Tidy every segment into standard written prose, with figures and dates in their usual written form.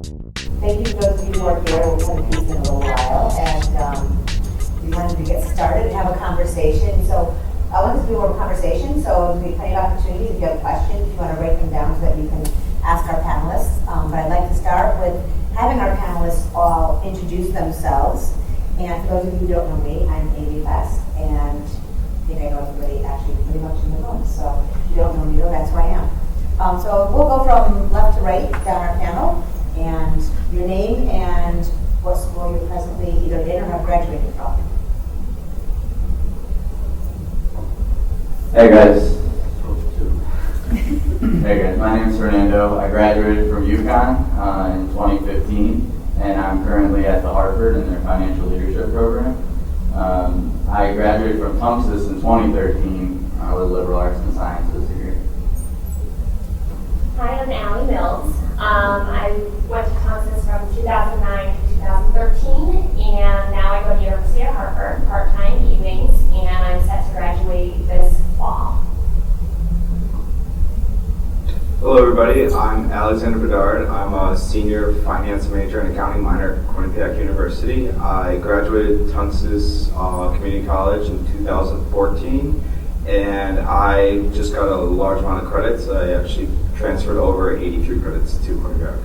Thank you for those of you who are here. We'll have a piece in a little while, and we wanted to get started and have a conversation. So I want this to be more of a conversation, so there'll be plenty of opportunities if you have questions, if you want to write them down so that you can ask our panelists. But I'd like to start with having our panelists all introduce themselves. And for those of you who don't know me, I'm Amy Best, and I think I know everybody actually pretty much in the room. So if you don't know me, though, that's who I am. So we'll go from left to right down our panel, and your name and what school you're presently either in or have graduated from. Hey guys. Hey guys, my name is Fernando. I graduated from UCONN in 2015, and I'm currently at the Hartford in their financial leadership program. I graduated from Tunxis in 2013 with liberal arts and sciences here. Hi, I'm Allie Mills. I went to Tunxis from 2009 to 2013, and now I go to University of Hartford part-time evenings, and I'm set to graduate this fall. Hello everybody, I'm Alexander Bedard. I'm a senior finance major and accounting minor at Quinnipiac University. I graduated Tunxis Community College in 2014, and I just got a large amount of credits. I actually transferred over 83 credits to Quinnipiac.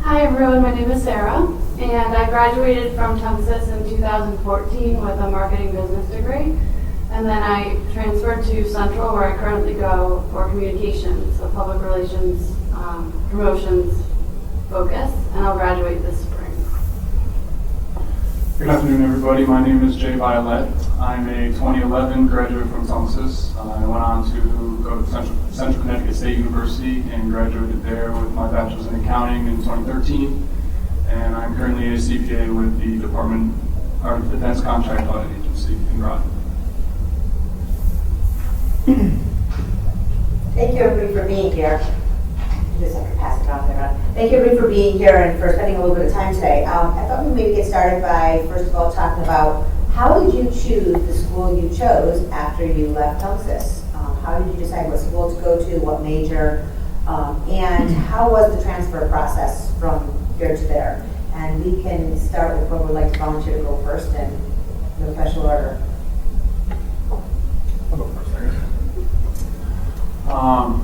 Hi everyone, my name is Sarah, and I graduated from Tunxis in 2014 with a marketing business degree. And then I transferred to Central, where I currently go for communications, so public relations, promotions focus, and I'll graduate this spring. Good afternoon, everybody. My name is Jay Violet. I'm a 2011 graduate from Tunxis. I went on to go to Central Connecticut State University and graduated there with my bachelor's in accounting in 2013. And I'm currently a CPA with the Defense Contract Audit Agency in Groton. Thank you everybody for being here. I just have to pass it on there. Thank you everybody for being here and for spending a little bit of time today. I thought we'd maybe get started by, first of all, talking about how did you choose the school you chose after you left Tunxis? How did you decide what school to go to, what major, and how was the transfer process from here to there? And we can start with what would like to volunteer to go first in the special order. I'll go first, I guess.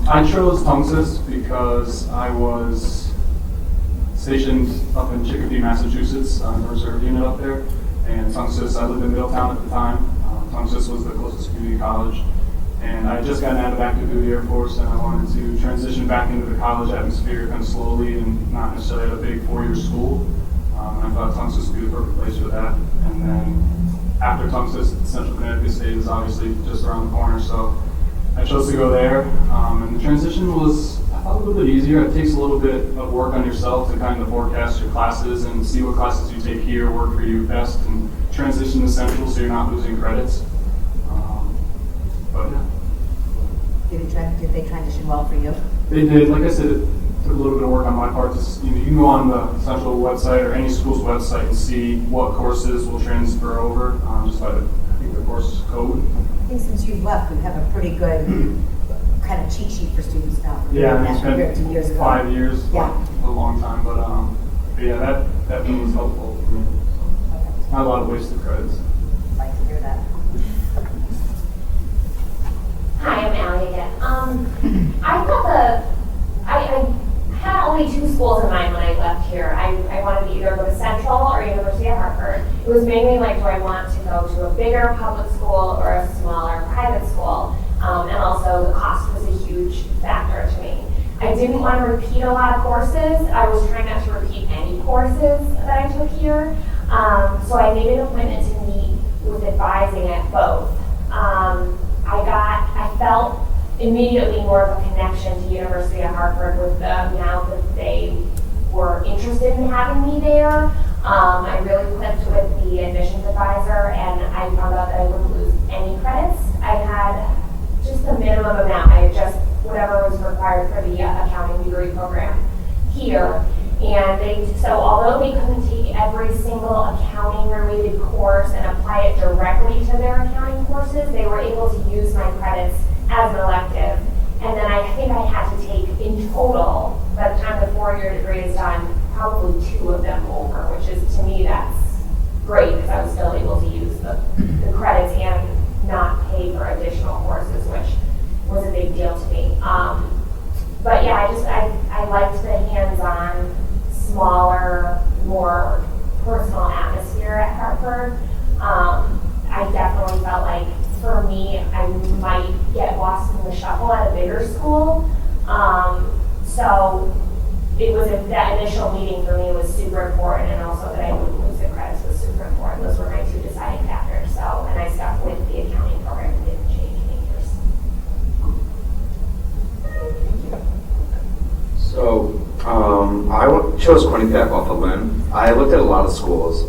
I chose Tunxis because I was stationed up in Chicopee, Massachusetts, on the reserve unit up there. And Tunxis, I lived in Middletown at the time. Tunxis was the closest community college. And I had just gotten out of active duty Air Force, and I wanted to transition back into the college atmosphere kind of slowly and not necessarily at a big four-year school. And I thought Tunxis would be the perfect place for that. And then after Tunxis, Central Connecticut State is obviously just around the corner, so I chose to go there. And the transition was, I thought, a little bit easier. It takes a little bit of work on yourself to kind of forecast your classes and see what classes you take here work for you best, and transition to Central so you're not losing credits. But yeah. Did they transition well for you? They did. Like I said, it took a little bit of work on my part. You can go on the Central website or any school's website and see what courses will transfer over just by the course code. I think since you've left, we have a pretty good kind of cheat sheet for students now. Yeah, it's compared to been years ago. 5 years, Yeah. a long time, but yeah, that was helpful for me. So, not a lot of wasted credits. I'd like to hear that. Hi, I'm Allie again. I thought I had only two schools in mind when I left here. I wanted to either go to Central or University of Hartford. It was mainly like, do I want to go to a bigger public school or a smaller private school? And also the cost was a huge factor to me. I didn't want to repeat a lot of courses. I was trying not to repeat any courses that I took here. So I made an appointment to meet with advising at both. I felt immediately more of a connection to University of Hartford with the amount that they were interested in having me there. I really clicked with the admissions advisor, and I found out that I wouldn't lose any credits. I had just the minimum amount. I had just whatever was required for the accounting degree program here. And so although they couldn't take every single accounting related course and apply it directly to their accounting courses, they were able to use my credits as an elective. And then I think I had to take in total but yeah, I liked the hands-on, smaller, more personal atmosphere at Hartford. I definitely felt like, for me, I might get lost in the shuffle at a bigger school. So it was that initial meeting for me was super important, and also that I wouldn't lose the credits was super important. Those were my two deciding factors. So, and I stuck with the accounting program and didn't change majors. So, I chose Quinnipiac off a limb. I looked at a lot of schools,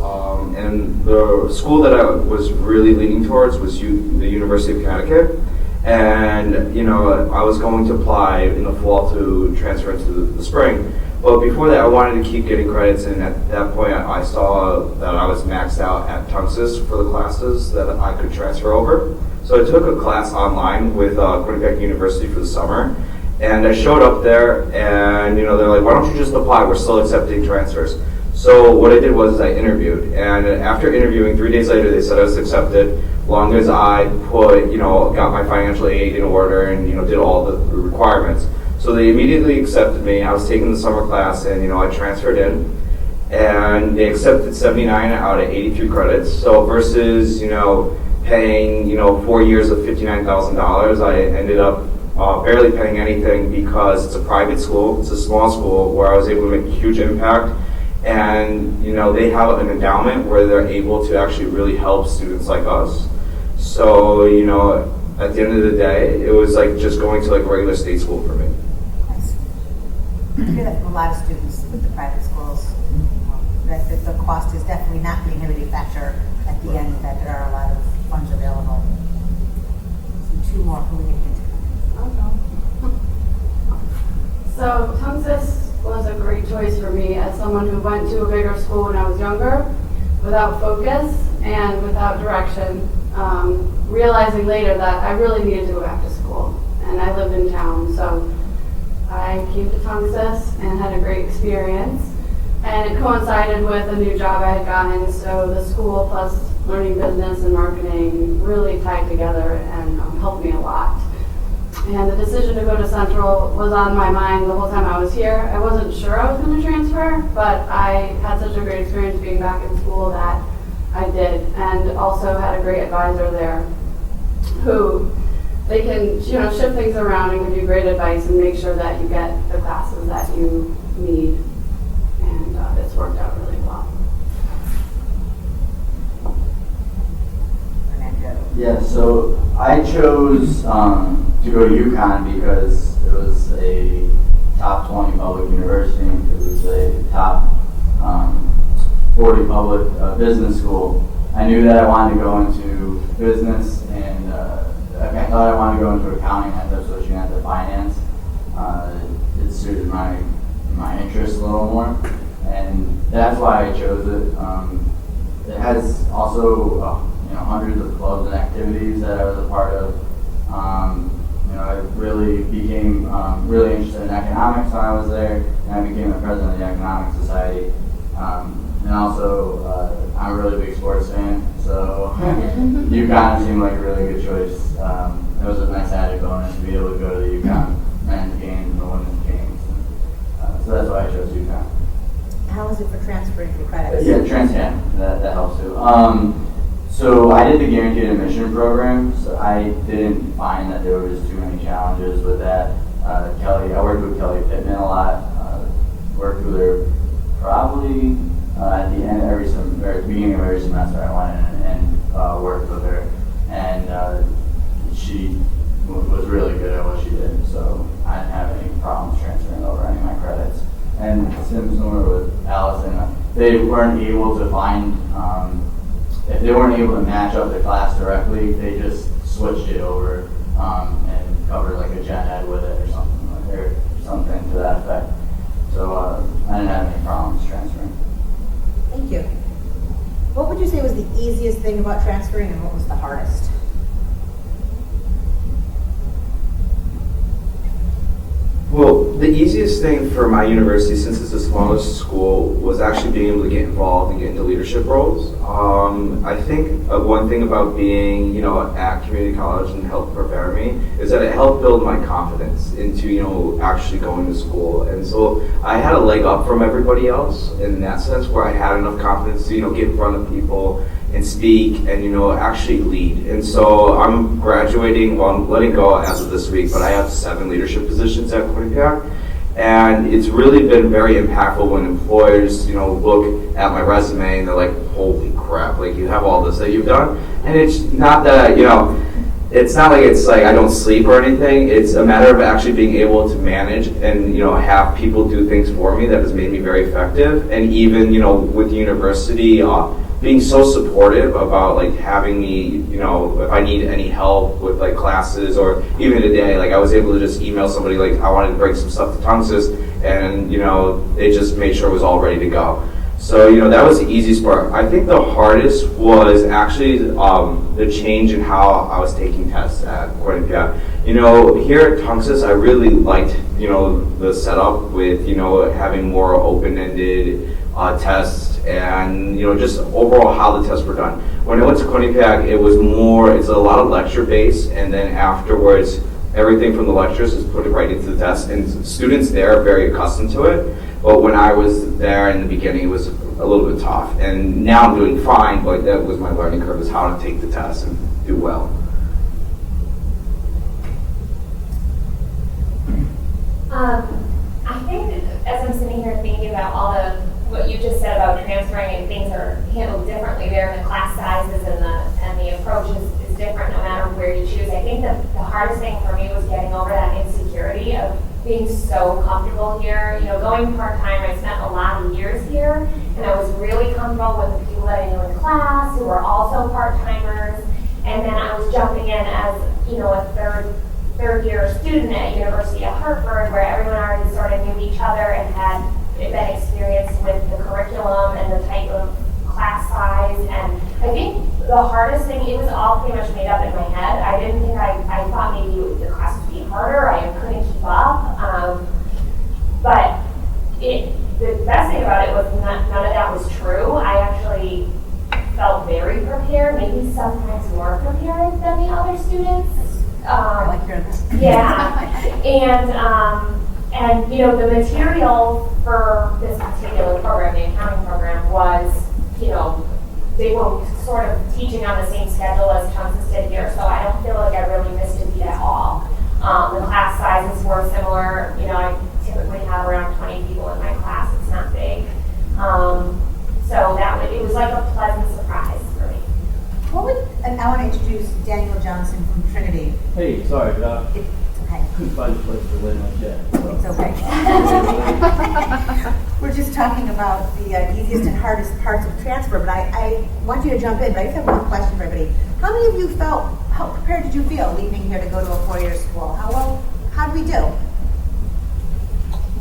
and the school that I was really leaning towards was the University of Connecticut. And, you know, I was going to apply in the fall to transfer into the spring. But before that, I wanted to keep getting credits, and at that point, I saw that I was maxed out at Tunxis for the classes that I could transfer over. So I took a class online with Quinnipiac University for the summer. And I showed up there, and, you know, they're like, why don't you just apply? We're still accepting transfers. So what I did was I interviewed, and after interviewing, 3 days later, they said I was accepted, long as I put, you know, got my financial aid in order and, you know, did all the requirements. So they immediately accepted me. I was taking the summer class, and, you know, I transferred in, and they accepted 79 out of 83 credits. So versus, you know, paying, you know, 4 years of $59,000, I ended up barely paying anything because it's a private school. It's a small school where I was able to make a huge impact. And, you know, they have an endowment where they're able to actually really help students like us. So, you know, at the end of the day, it was like just going to like a regular state school for me. Nice. I hear that from a lot of students with the private schools. That the cost is definitely not the inhibiting factor at the end, that there are a lot of funds available. Two more who we get into. So Tunxis was a great choice for me as someone who went to a bigger school when I was younger, without focus and without direction, realizing later that I really needed to go back to school, and I lived in town, so I came to Tunxis and had a great experience, and it coincided with a new job I had gotten, so the school plus learning business and marketing really tied together and helped me a lot. And the decision to go to Central was on my mind the whole time I was here. I wasn't sure I was going to transfer, but I had such a great experience being back in school that I did, and also had a great advisor there who they can, you know, shift things around and give you great advice and make sure that you get the classes that you need, and it's worked out really well. Yeah, so I chose to go to UCONN because it was a top 20 public university. It was a top 40 public business school. I knew that I wanted to go into business, and I thought I wanted to go into accounting. I ended up switching out to finance. It suited my interest a little more, and that's why I chose it. It has also hundreds of clubs and activities that I was a part of. I really became really interested in economics when I was there, and I became the president of the Economic Society. And also, I'm a really big sports fan, so UCONN seemed like a really good choice. It was a nice added bonus to be able to go to the UCONN men's games and the women's games. So that's why I chose UCONN. How was it for transferring for credits? Yeah, that helps too. So I did the guaranteed admission program, so I didn't find that there was too many challenges with that. I worked with Kelly Pittman a lot, worked with her probably at the end at the beginning of every semester. I went in and worked with her, and she was really good at what she did, so I didn't have any problems transferring over any of my credits. And similar with Allison, they weren't able to find, if they weren't able to match up the class directly, they just switched it over and covered like a gen ed with it or something to that effect. So I didn't have any problems transferring. Thank you. What would you say was the easiest thing about transferring, and what was the Well, the easiest thing for my university, since it's the smallest school, was actually being able to get involved and get into leadership roles. I think one thing about being, at community college and helped prepare me is that it helped build my confidence into, actually going to school. And so I had a leg up from everybody else in that sense, where I had enough confidence to, get in front of people and speak and, actually lead. And so I'm graduating, well, I'm letting go as of this week, but I have 7 leadership positions at Quinnipiac. And it's really been very impactful when employers, look at my resume and they're like, holy crap, like you have all this that you've done. And it's not that, it's not like it's like I don't sleep or anything. It's a matter of actually being able to manage and, have people do things for me that has made me very effective. And even, with the university, being so supportive about like having me, if I need any help with like classes or even today, like I was able to just email somebody like I wanted to bring some stuff to Tunxis and, they just made sure it was all ready to go. So, that was the easiest part. I think the hardest was actually the change in how I was taking tests at Quinnipiac. Here at Tunxis, I really liked, the setup with, having more open-ended tests and, just overall how the tests were done. When I went to Quinnipiac, it's a lot of lecture-based, and then afterwards, everything from the lectures is put right into the test, and students there are very accustomed to it. But when I was there in the beginning, it was a little bit tough. And now I'm doing fine, but that was my learning curve, is how to take the test and do well. I think as I'm sitting here thinking about what you just said about transferring and things are handled differently there, and the class sizes and the approach is different no matter where you choose. I think that the hardest thing for me was getting over that insecurity of being so comfortable here. Going part-time, I spent a lot of years here, and I was really comfortable with the people that I knew in class who were also part-timers. And then I was jumping in as, a third-year student at University of Hartford, where everyone already sort of knew each other and had been experienced with the curriculum and the type of class size. And I think the hardest thing, it was all pretty much made up in my head. I didn't think I thought maybe the class would be harder. I couldn't keep up. But the best thing about it was none of that was true. I actually felt very prepared, maybe sometimes more prepared than the other students. Yeah, and the material for this particular program, the accounting program, was, they were sort of teaching on the same schedule as Tunxis did here, so I don't feel like I really missed a beat at all. The class sizes were similar. I typically have around 20 people in my class. It's not big. So it was like a pleasant surprise for me. And I want to introduce Daniel Johnson from Trinity. Hey, sorry, It's okay. couldn't find a place to lay my jet. It's okay. We're just talking about the easiest and hardest parts of transfer, but I want you to jump in, but I just have one question for everybody. How many of you how prepared did you feel leaving here to go to a 4-year school? How did we do?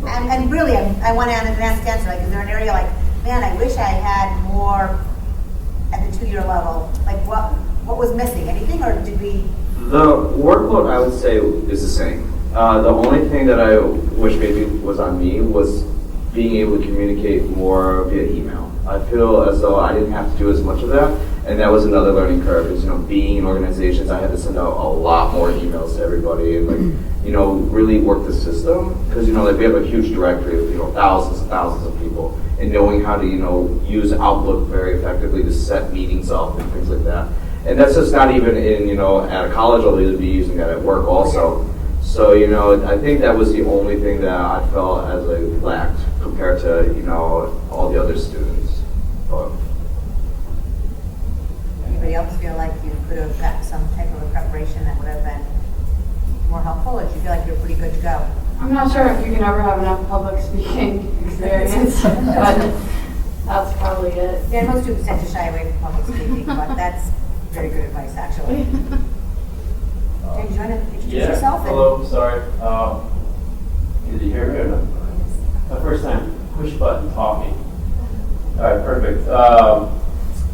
And really, I want to ask answer, like, is there an area like, man, I wish I had more at the 2-year level? Like, what was missing? Anything, or did we? The workload, I would say, is the same. The only thing that I wish maybe was on me was being able to communicate more via email. I feel as though I didn't have to do as much of that, and that was another learning curve. Is being in organizations, I had to send out a lot more emails to everybody, and really work the system, because like we have a huge directory of thousands and thousands of people, and knowing how to use Outlook very effectively to set meetings up and things like that. And that's just not even in at a college. I'll either be using that at work also. So I think that was the only thing that I felt as I lacked compared to all the other students. But Anybody else feel like you could have got some type of a preparation that would have been more helpful, or do you feel like you're pretty good to go? I'm not sure if you can ever have enough public speaking experience, but that's probably it. Yeah, most students tend to shy away from public speaking, but that's very good advice, actually. James, you want to introduce yourself? Hello, sorry. Did you hear me or not? My first time push button talking. All right, perfect.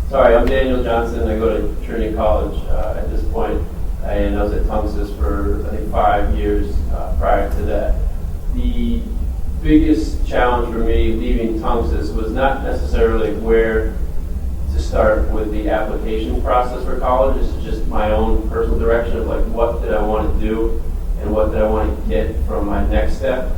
Sorry, I'm Daniel Johnson. I go to Trinity College at this point, and I was at Tunxis for I think 5 years prior to that. the biggest challenge for me leaving Tunxis was not necessarily where to start with the application process for college. It's just my own personal direction of like what did I want to do and what did I want to get from my next step.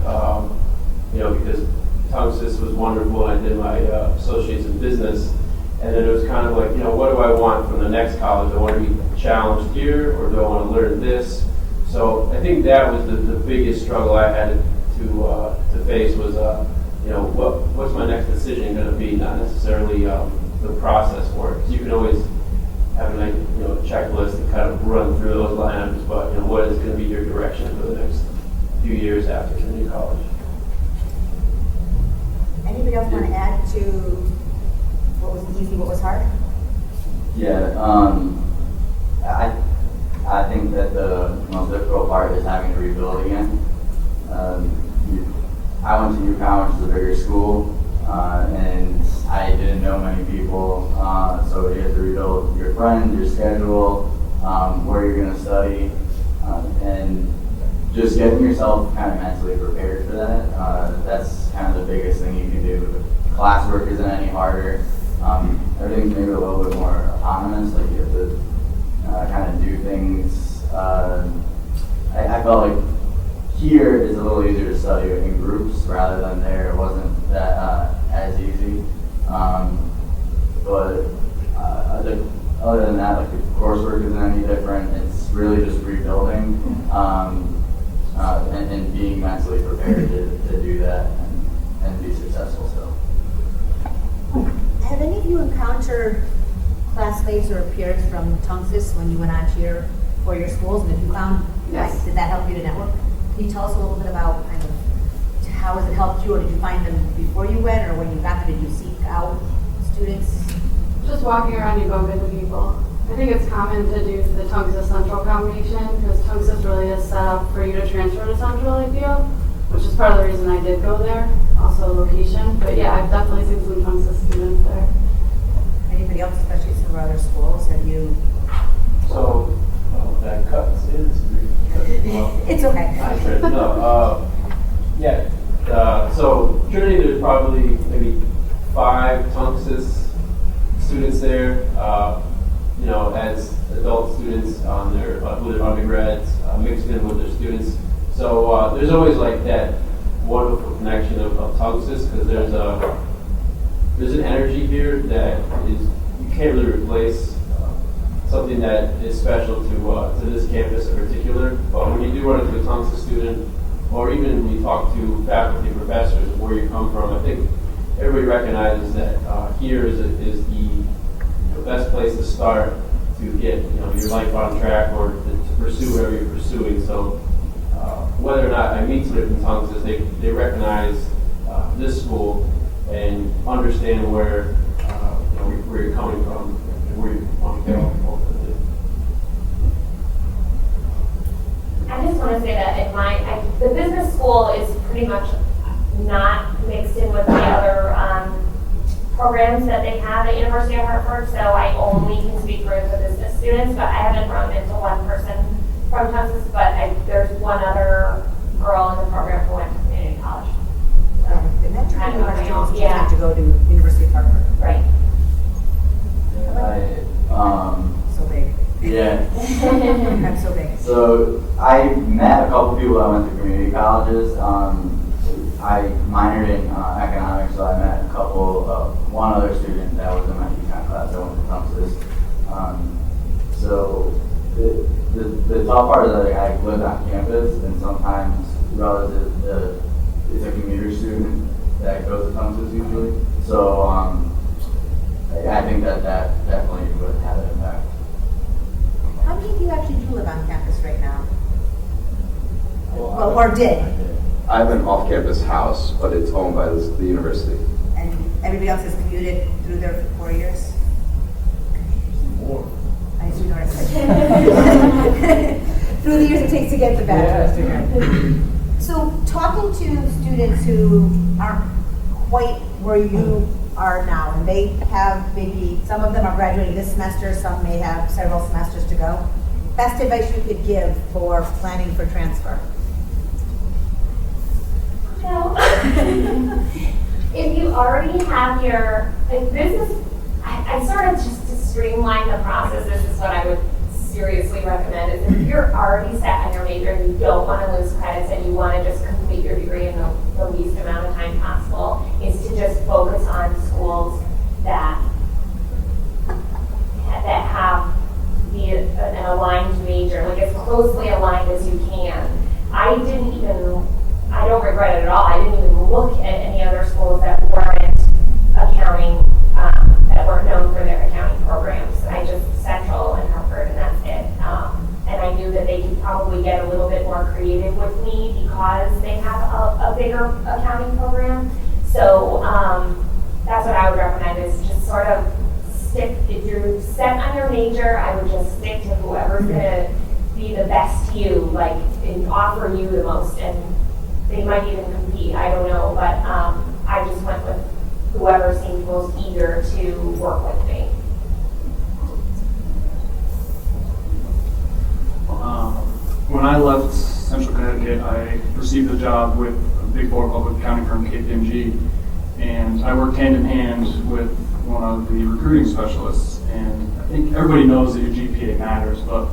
Because Tunxis was wonderful and I did my associates in business, and then it was kind of like, what do I want from the next college? Do I want to be challenged here, or do I want to learn this? So I think that was the biggest struggle I had to face was, what's my next decision going to be? Not necessarily the process for it, because you can always have a checklist and kind of run through those line items, but what is going to be your direction for the next few years after Trinity College? Anybody else want to add to what was easy, what was hard? Yeah, I think that the most difficult part is having to rebuild again. I went to UCONN, which is a bigger school, and I didn't know many people, so you have to rebuild your friends, your schedule, where you're going to study, and just getting yourself kind of mentally prepared for that. That's kind of the biggest thing you can do. Classwork isn't any harder. Everything's maybe a little bit more autonomous, like you have to kind of do things. I felt like here is a little easier to study in groups rather than there. It wasn't that as easy. But other than that, like the coursework isn't any different. It's really just rebuilding and being mentally prepared to do that and be successful still. Have any of you encountered classmates or peers from Tunxis when you went on to your four-year schools? And if you found, Yes. did that help you to network? Can you tell us a little bit about kind of how has it helped you, or did you find them before you went, or when you got there, did you seek out students? Just walking around, you bump into people. I think it's common to do the Tunxis Central combination because Tunxis really is set up for you to transfer to Central, I feel, which is part of the reason I did go there, also location. But yeah, I've definitely seen some Tunxis students there. Anybody else, especially some other schools, have you? So that cuts is It's okay. So Trinity, there's probably maybe 5 Tunxis students there. As adult students on with their undergrads mixed in with their students. So there's always like that wonderful connection of Tunxis because there's an energy here that is you can't really replace. Something that is special to this campus in particular. But when you do run into a Tunxis student, or even when you talk to faculty, professors, where you come from, I think everybody recognizes that here is the best place to start to get your life on track or to pursue whatever you're pursuing. So whether or not I meet somebody from Tunxis, they recognize this school and understand where you're coming from and where you want to go ultimately. I just want to say that the business school is pretty much not mixed in with the other programs that they have at University of Hartford, so I only can speak for the business students, but I haven't run into one person from Tunxis, but there's one other girl in the program who went to Community College. So, And that's kind of pretty my much own, have to go to University of Hartford. Right. So big. Yeah. I'm so big. So I met a couple people that went to community colleges. I minored in economics, so I met one other student that was in my UCONN class that went to Tunxis. So the tough part is that I lived on campus, and sometimes relative it's a commuter student that goes to Tunxis usually. So I think that definitely would have an impact. How many of you actually do live on campus right now? Well, or did? I have an off-campus house, but it's owned by the university. And everybody else has commuted through there for 4 years? More. I assume what I said. Through the years it takes to get the bachelor's degree. So talking to students who aren't quite where you are now, and they have maybe, some of them are graduating this semester, some may have several semesters to go. Best advice you could give for planning for transfer? already have your, like, this is, I sort of just to streamline the process, this is what I would seriously recommend, is if you're already set on your major and you don't want to lose credits and you want to just complete your degree in the least amount of time possible, is to just focus on schools that have an aligned major, like as closely aligned as you can. I don't regret it at all. I didn't even look at any other schools that weren't accounting, that weren't known for their accounting programs. I just Central and Hartford, and that's it. And I knew that they could probably get a little bit more creative with me because they have a bigger accounting program. So that's what I would recommend, is just sort of stick, if you're set on your major, I would just stick to whoever's gonna be the best to you, like, and offer you the most, and they might even compete, I don't know, but I just went with whoever seemed most eager to work with me. When I left Central Connecticut, I received a job with a Big Four public accounting firm, KPMG, and I worked hand in hand with one of the recruiting specialists. And I think everybody knows that your GPA matters, but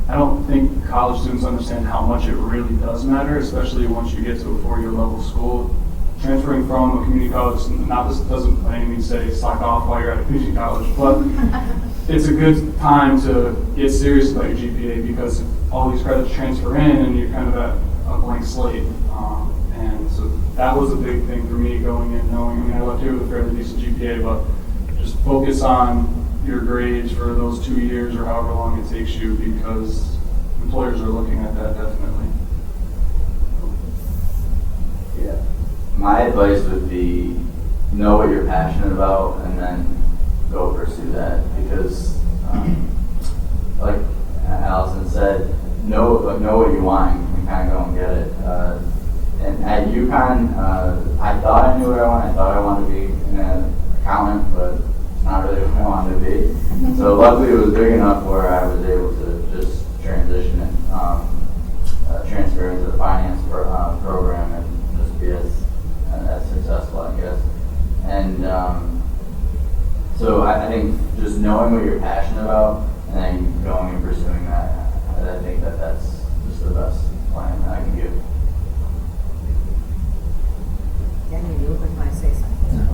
I don't think college students understand how much it really does matter, especially once you get to a four-year level school. Transferring from a community college, this doesn't by any means say suck off while you're at a community college, but it's a good time to get serious about your GPA because all these credits transfer in and you're kind of at a blank slate. And so that was a big thing for me going in, knowing, I left here with a fairly decent GPA, but just focus on your grades for those 2 years or however long it takes you, because employers are looking at that definitely. Yeah. My advice would be know what you're passionate about and then go pursue that, because like Allison said, know what you want and kind of go and get it. And at UConn, I thought I knew what I wanted. I thought I wanted to be an accountant, but it's not really what I wanted to be. So luckily it was big enough where I was able to just transition and transfer into the finance program and just be as successful, I guess. And so I think just knowing what you're passionate about and then going and pursuing that, I think that's just the best plan that I can give. Danny, you look like you want to say something.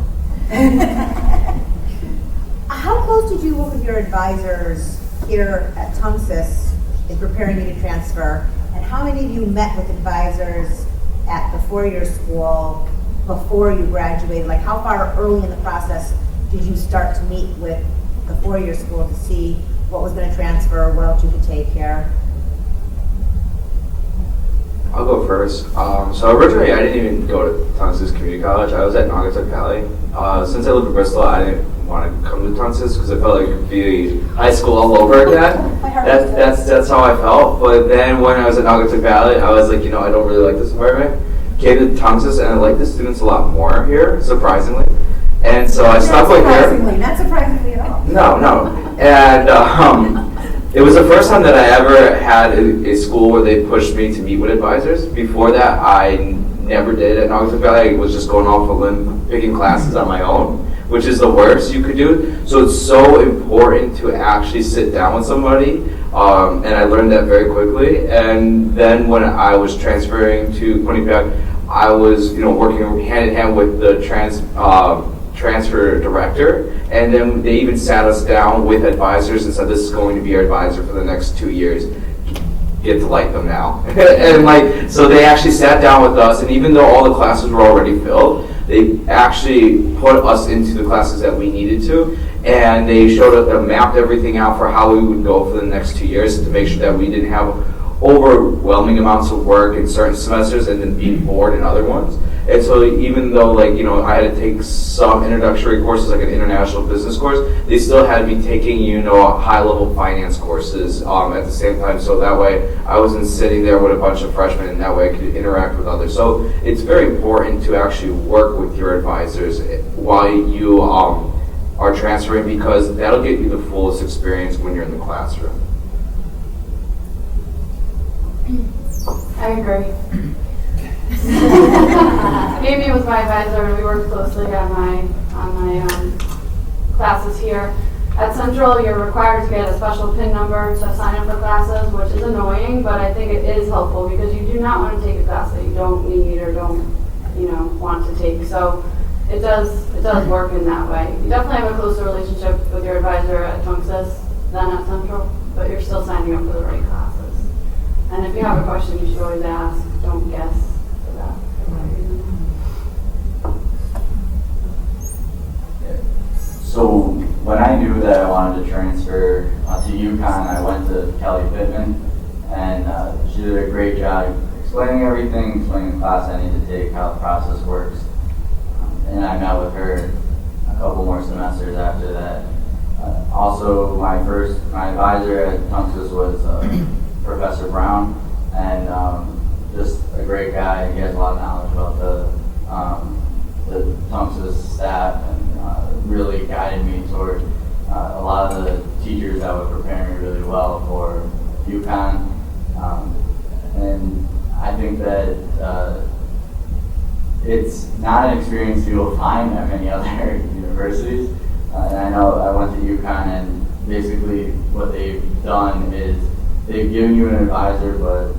How close did you work with your advisors here at Tunxis in preparing you to transfer? And how many of you met with advisors at the four-year school before you graduated? Like, how far early in the process did you start to meet with the four-year school to see what was going to transfer, what else you could take here? I'll go first. So originally I didn't even go to Tunxis Community College. I was at Naugatuck Valley. Since I lived in Bristol, I didn't want to come to Tunxis because I felt like it would be high school all over again. That's how I felt. But then when I was at Naugatuck Valley, I was like, I don't really like this environment. Came to Tunxis and I like the students a lot more here, surprisingly. And so I stopped like there. Not surprisingly at all. No. And it was the first time that I ever had a school where they pushed me to meet with advisors. Before that, I never did at Naugatuck Valley. I was just going off a limb, picking classes on my own, which is the worst you could do. So it's so important to actually sit down with somebody. And I learned that very quickly. And then when I was transferring to Quinnipiac, I was, working hand in hand with the transfer director, and then they even sat us down with advisors and said, this is going to be our advisor for the next 2 years. Get to like them now. And so they actually sat down with us, and even though all the classes were already filled, they actually put us into the classes that we needed to, and they showed us, mapped everything out for how we would go for the next 2 years to make sure that we didn't have overwhelming amounts of work in certain semesters and then being bored in other ones. And so even though I had to take some introductory courses like an international business course, they still had me taking, high-level finance courses at the same time. So that way I wasn't sitting there with a bunch of freshmen, and that way I could interact with others. So it's very important to actually work with your advisors while you are transferring, because that'll get you the fullest experience when you're in the classroom. I agree. Amy was my advisor, and we worked closely on my classes here. At Central, you're required to get a special PIN number to sign up for classes, which is annoying, but I think it is helpful because you do not want to take a class that you don't need or don't, want to take. So it does work in that way. You definitely have a closer relationship with your advisor at Tunxis than at Central, but you're still signing up for the right classes. And if you have a question, you should always ask. Don't guess for that. So when I knew that I wanted to transfer to UConn, I went to Kelly Pittman, and she did a great job explaining everything, explaining the class I need to take, how the process works. And I met with her a couple more semesters after that. Also, my advisor at Tunxis was Professor Brown, and just a great guy. He has a lot of knowledge about the Tunxis staff, and really guided me toward a lot of the teachers that would prepare me really well for UConn. And I think that it's not an experience you will find at many other universities. And I know I went to UConn, and basically what they've done is they've given you an advisor, but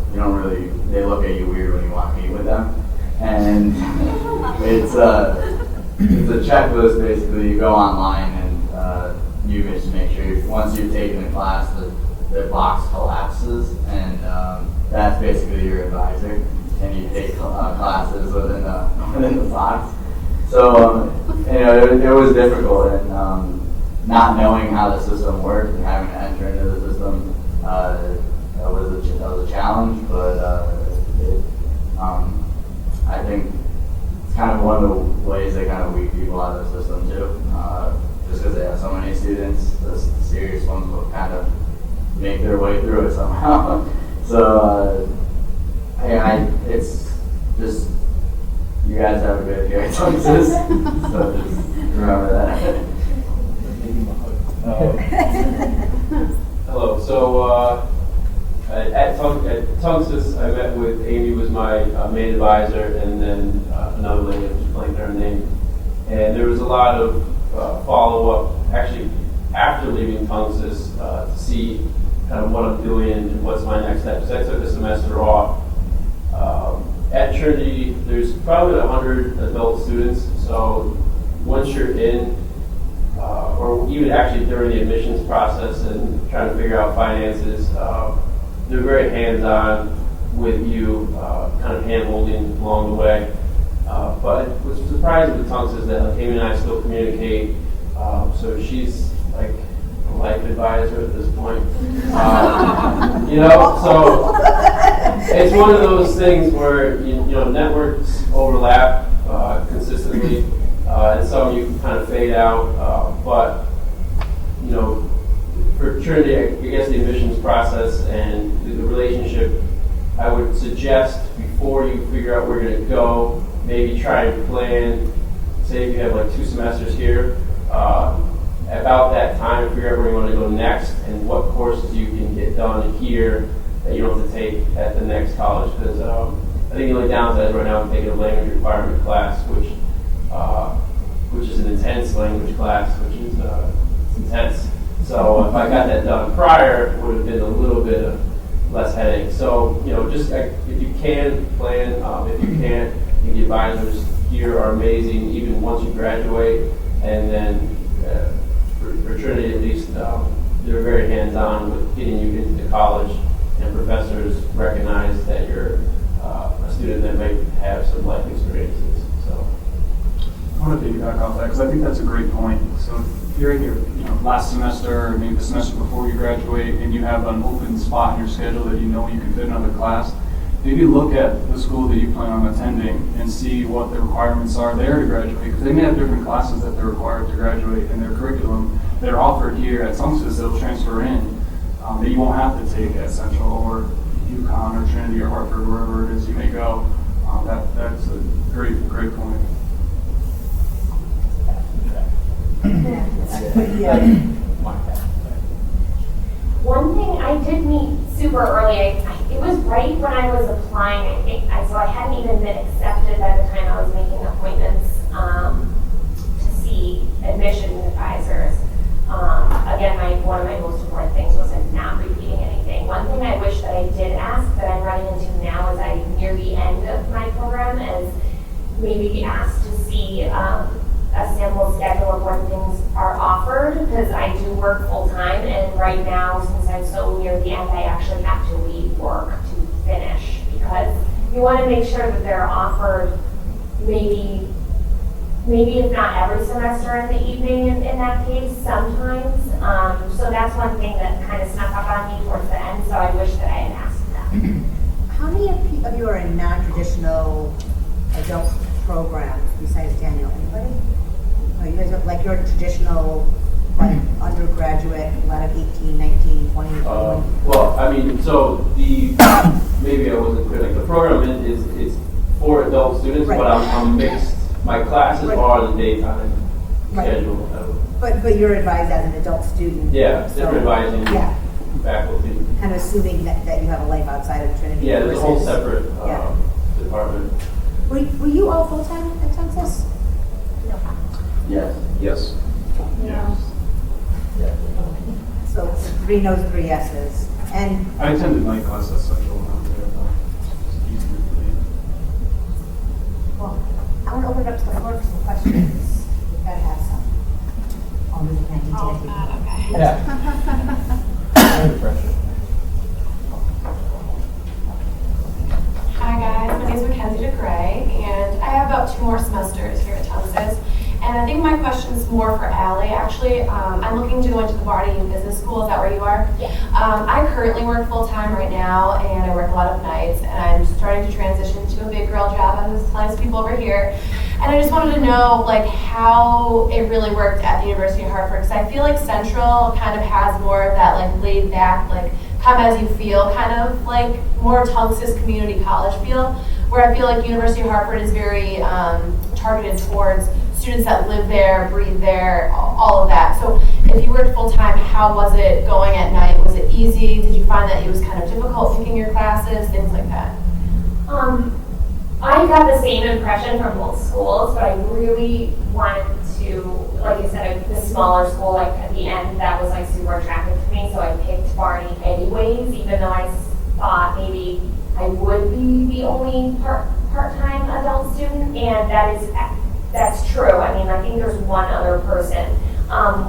they look at you weird when you want to meet with them. And it's a checklist, basically. You go online and you just make sure once you've taken the class, the box collapses, and that's basically your advisor. And you take classes within the box. So it was difficult, and not knowing how the system worked and having to enter into the system that was a challenge. But I think it's kind of one of the ways they kind of weed people out of the system too. Just because they have so many students, the serious ones will kind of make their way through it somehow. So it's just, you guys have a good year at Tunxis, so just remember that. Hello. So at Tunxis, I met with Amy, was my main advisor, and then another lady, I'm just blanking her name. And there was a lot of follow-up, actually, after leaving Tunxis, to see kind of what I'm doing and what's my next step. So I took a semester off. At Trinity, there's probably 100 adult students. So once you're in, or even actually during the admissions process and trying to figure out finances, they're very hands-on with you, kind of hand-holding along the way. But what's surprising with Tunxis is that Amy and I still communicate. So she's like a life advisor at this point. So it's one of those things where networks overlap consistently, and some you can kind of fade out. But for Trinity, I guess the admissions process and the relationship, I would suggest before you figure out where you're going to go, maybe try and plan. Say if you have like 2 semesters here, about that time, figure out where you want to go next and what courses you can get done here that you don't have to take at the next college. Because I think the only downside is right now I'm taking a language requirement class, which is an intense language class, which is intense. So if I got that done prior, it would have been a little bit of less headache. So just if you can plan, if you can't, I think the advisors here are amazing, even once you graduate. And then for Trinity, at least, they're very hands-on with getting you into the college, and professors recognize that you're a student that might have some life experiences. So I want to piggyback off that because I think that's a great point. So if you're in your last semester or maybe the semester before you graduate and you have an open spot in your schedule that you can fit another class, maybe look at the school that you plan on attending and see what the requirements are there to graduate, because they may have different classes that they're required to graduate in their curriculum that are offered here at Tunxis that'll transfer in that you won't have to take at Central or UConn or Trinity or Hartford, wherever it is you may go. That's a great point. One thing I did meet super early, it was right when I was applying, I think. So I hadn't even been accepted by the time I was making has maybe asked to see a sample schedule of when things are offered, because I do work full-time, and right now, since I'm so near the end, I actually have to leave work to finish, because you want to make sure that they're offered maybe if not every semester in the evening in that case, sometimes. So that's one thing that kind of snuck up on me towards the end, so I wish that I had asked that. How many of you are in non-traditional adult programs besides Daniel? Anybody? Oh, you guys are like your traditional like undergraduate, a lot of 18, 19, 20, 21? Well, I mean, so maybe I wasn't clear, like the program is for adult students, Right. but I'm mixed. My classes Right. are the daytime Right. schedule. But you're advised as an adult student. Yeah, so, different advising Yeah, faculty. kind of assuming that you have a life outside of Trinity. Yeah, there's a whole versus- separate Yeah. department. Were you all full-time at Tunxis? Yes. Yes. So 3 no's, 3 yeses. And I attended night class at Central out there, but it's easier for me. well, I want to open it up to the floor for some questions. We've got to have some. Oh, Ms. Maggie, thank you. Okay. Yeah. Under pressure. Hi guys, my name is Mackenzie DeGray, and I have about 2 more semesters here at Tunxis. And I think my question is more for Allie, actually. I'm looking to go into the Barney Business School. Is that where you are? Yeah. I currently work full-time right now, and I work a lot of nights, and I'm starting to transition to a big girl job. I'm just telling people over here. And I just wanted to know, like, how it really worked at the University of Hartford, because I feel like Central kind of has more of that, like, laid-back, like, come as you feel, kind of, like, more Tunxis community college feel, where I feel like University of Hartford is very targeted towards students that live there, breathe there, all of that. So if you worked full-time, how was it going at night? Was it easy? Did you find that it was kind of difficult picking your classes, things like that? I got the same impression from both schools, but I really wanted to, like I said, the smaller school, like at the end, that was like super attractive to me, so I picked Barney anyways, even though I thought maybe I would be the only part-time adult student, and that's true. I mean, I think there's one other person.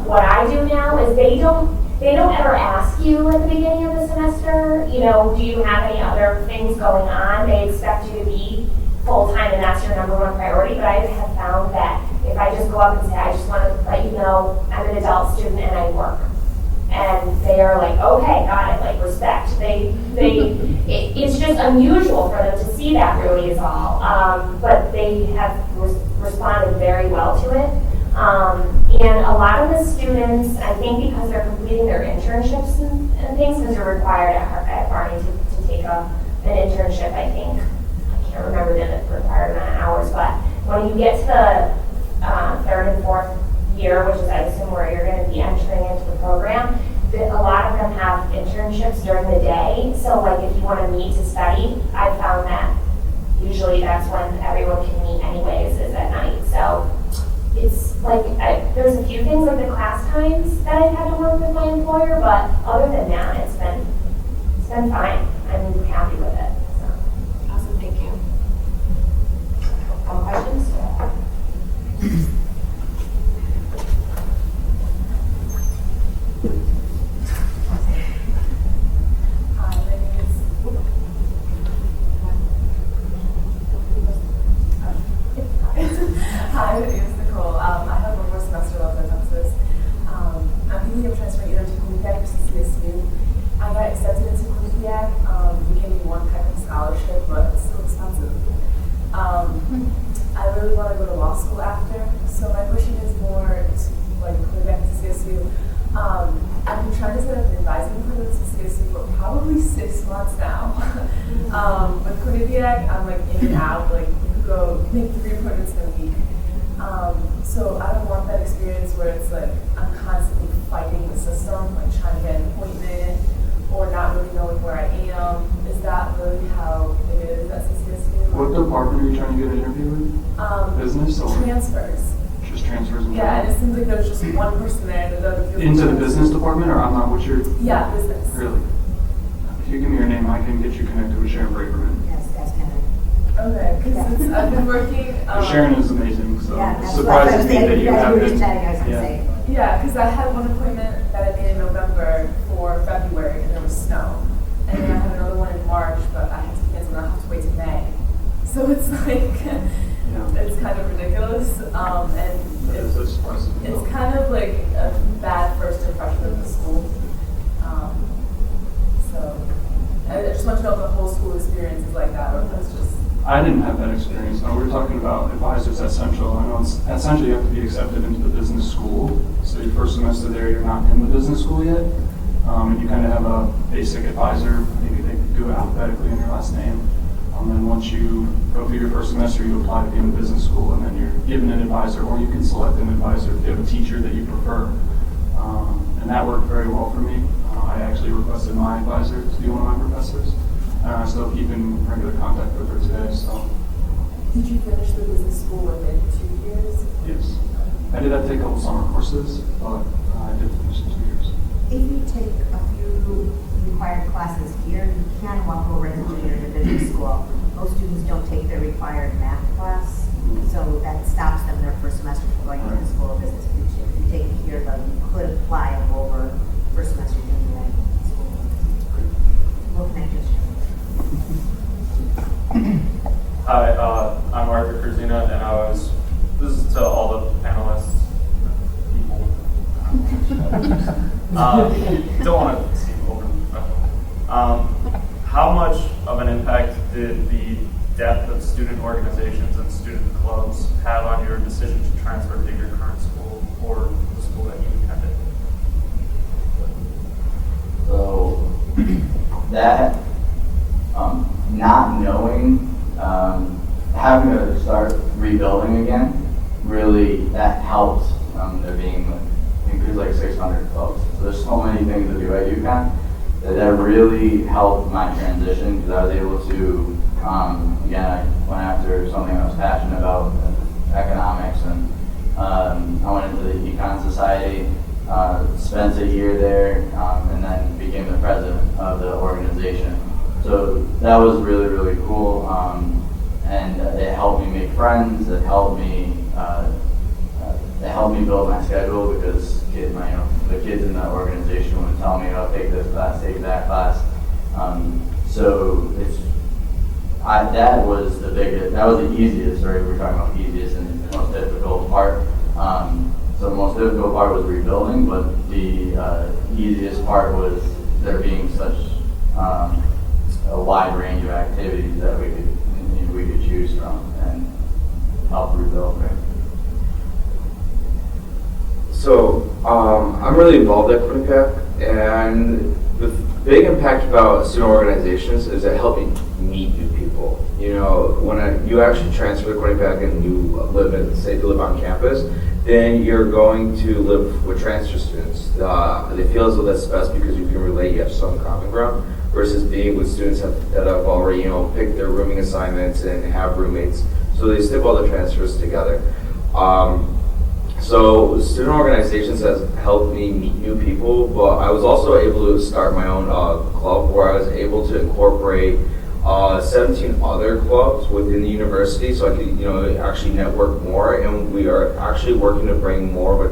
What I do now is they don't ever ask you at the beginning of the semester, you know, do you have any other things going on? They expect you to be full-time and that's your #1 priority, but I have found that if I just go up and say, I just want to let you know I'm an adult student and I work. And they are like, okay, got it, like respect. It's just unusual for them to see that really is all. But they have responded very well to it. And a lot of the students, I think because they're completing their internships and things, because they're required at Barney to take an internship, I think. I can't remember the required amount of hours, but when you get to the 3rd and 4th year, which is I assume where you're going to be entering into the program, a lot of them have internships during the day. So like if you want to meet to study, I found that usually that's when everyone can meet anyways, is at night. So it's like, there's a few things like the class times that I've had to work with my employer, but other than that, it's been fine. I'm happy with it. So. Awesome, thank you. Questions? Hi, my name is Nicole. I have 1 more semester left at Tunxis. I'm thinking of transferring either to Quinnipiac or CCSU. I got accepted into Quinnipiac. They gave me 1 type of scholarship, but it's so expensive. I really want to go to law school after, so my question is more to like Quinnipiac and CCSU. I've been trying to set up an advising program at CCSU for probably 6 months now. With Quinnipiac, I'm like in and out, like you could make 3 appointments in a week. So I don't want that experience where it's like I'm constantly fighting the system, like trying to get an appointment or not really knowing where I am. Is that really how it is at CCSU? What department are you trying to get an interview with? Business or Transfers. just transfers? In Yeah, and general? it seems like there's just one person there and the other people. Into the business department, or I'm not what you're Yeah, business. really. If you give me your name, I can get you connected with Sharon Braverman. Yes, that's kind of. Okay, because I've been working. Sharon is amazing, so Yeah, it's that's what I was surprising me saying. that you guys have were it. just chatting, I was gonna Yeah. say. Yeah, because I had one appointment that I made in November for February, and there was snow. And then I have another one in March, but I had to cancel, and I have to wait till May. So it's like, it's kind of ridiculous. And That is a surprise to me. it's kind of like a bad first impression of the school. So I just want to know if the whole school experience is like that, or if that's just. I didn't have that experience. No, we're talking about advisors at Central. I know it's, at Central you have to be accepted into the business school. So your first semester there, you're not in the business school yet. And you kind of have a basic advisor. Maybe they do it alphabetically in your last name. And then once you go through your first semester, you apply to be in the business school, and then you're given an advisor, or you can select an advisor if you have a teacher that you prefer. And that worked very well for me. I actually requested my advisor to be one of my professors. And I still keep in regular contact with her today. So. Did you finish the business school within 2 years? Yes. I did have to take a couple summer courses, but I did finish in 2 years. If you take a few required classes here, you can walk over into the business school. Most students don't take their required math class, so that stops them their first semester from going into the School of Business. If you take it here, though, you could apply and go over first semester junior high school. We'll connect you. Hi, I'm Arthur Cruzina, and this is to all the panelists, people. Don't want to seem over. How much of an impact did the depth of student organizations and student clubs have on your decision to transfer to your current school or the school that you attended? So that not knowing, having to start rebuilding again, really that helped. There being, I think there's like 600 clubs. So there's so many things to do at UCONN that really helped my transition, because I was able to, again, I went after something I was passionate about, economics, and I went into the Econ Society, spent a year there, and then became the president of the organization. So that was really, really cool, and it helped me make friends. It helped me build my schedule, because the kids in the organization would tell me, "Oh, take this class, take that class." So that was the easiest, right? We're talking about easiest and the most difficult part. So the most difficult part was rebuilding, but the easiest part was there being such a wide range of activities that we could choose from and help rebuild. Right? So I'm really involved at Quinnipiac, and the big impact about student organizations is that helping meet new people. You know, when you actually transfer to Quinnipiac and you live on campus, then you're going to live with transfer students. They feel as though that's best because you can relate, you have some common ground, versus being with students that have already, picked their rooming assignments and have roommates. So they stick all the transfers together. So student organizations has helped me meet new people, but I was also able to start my own club where I was able to incorporate 17 other clubs within the university, so I could actually network more, and we are actually working to bring more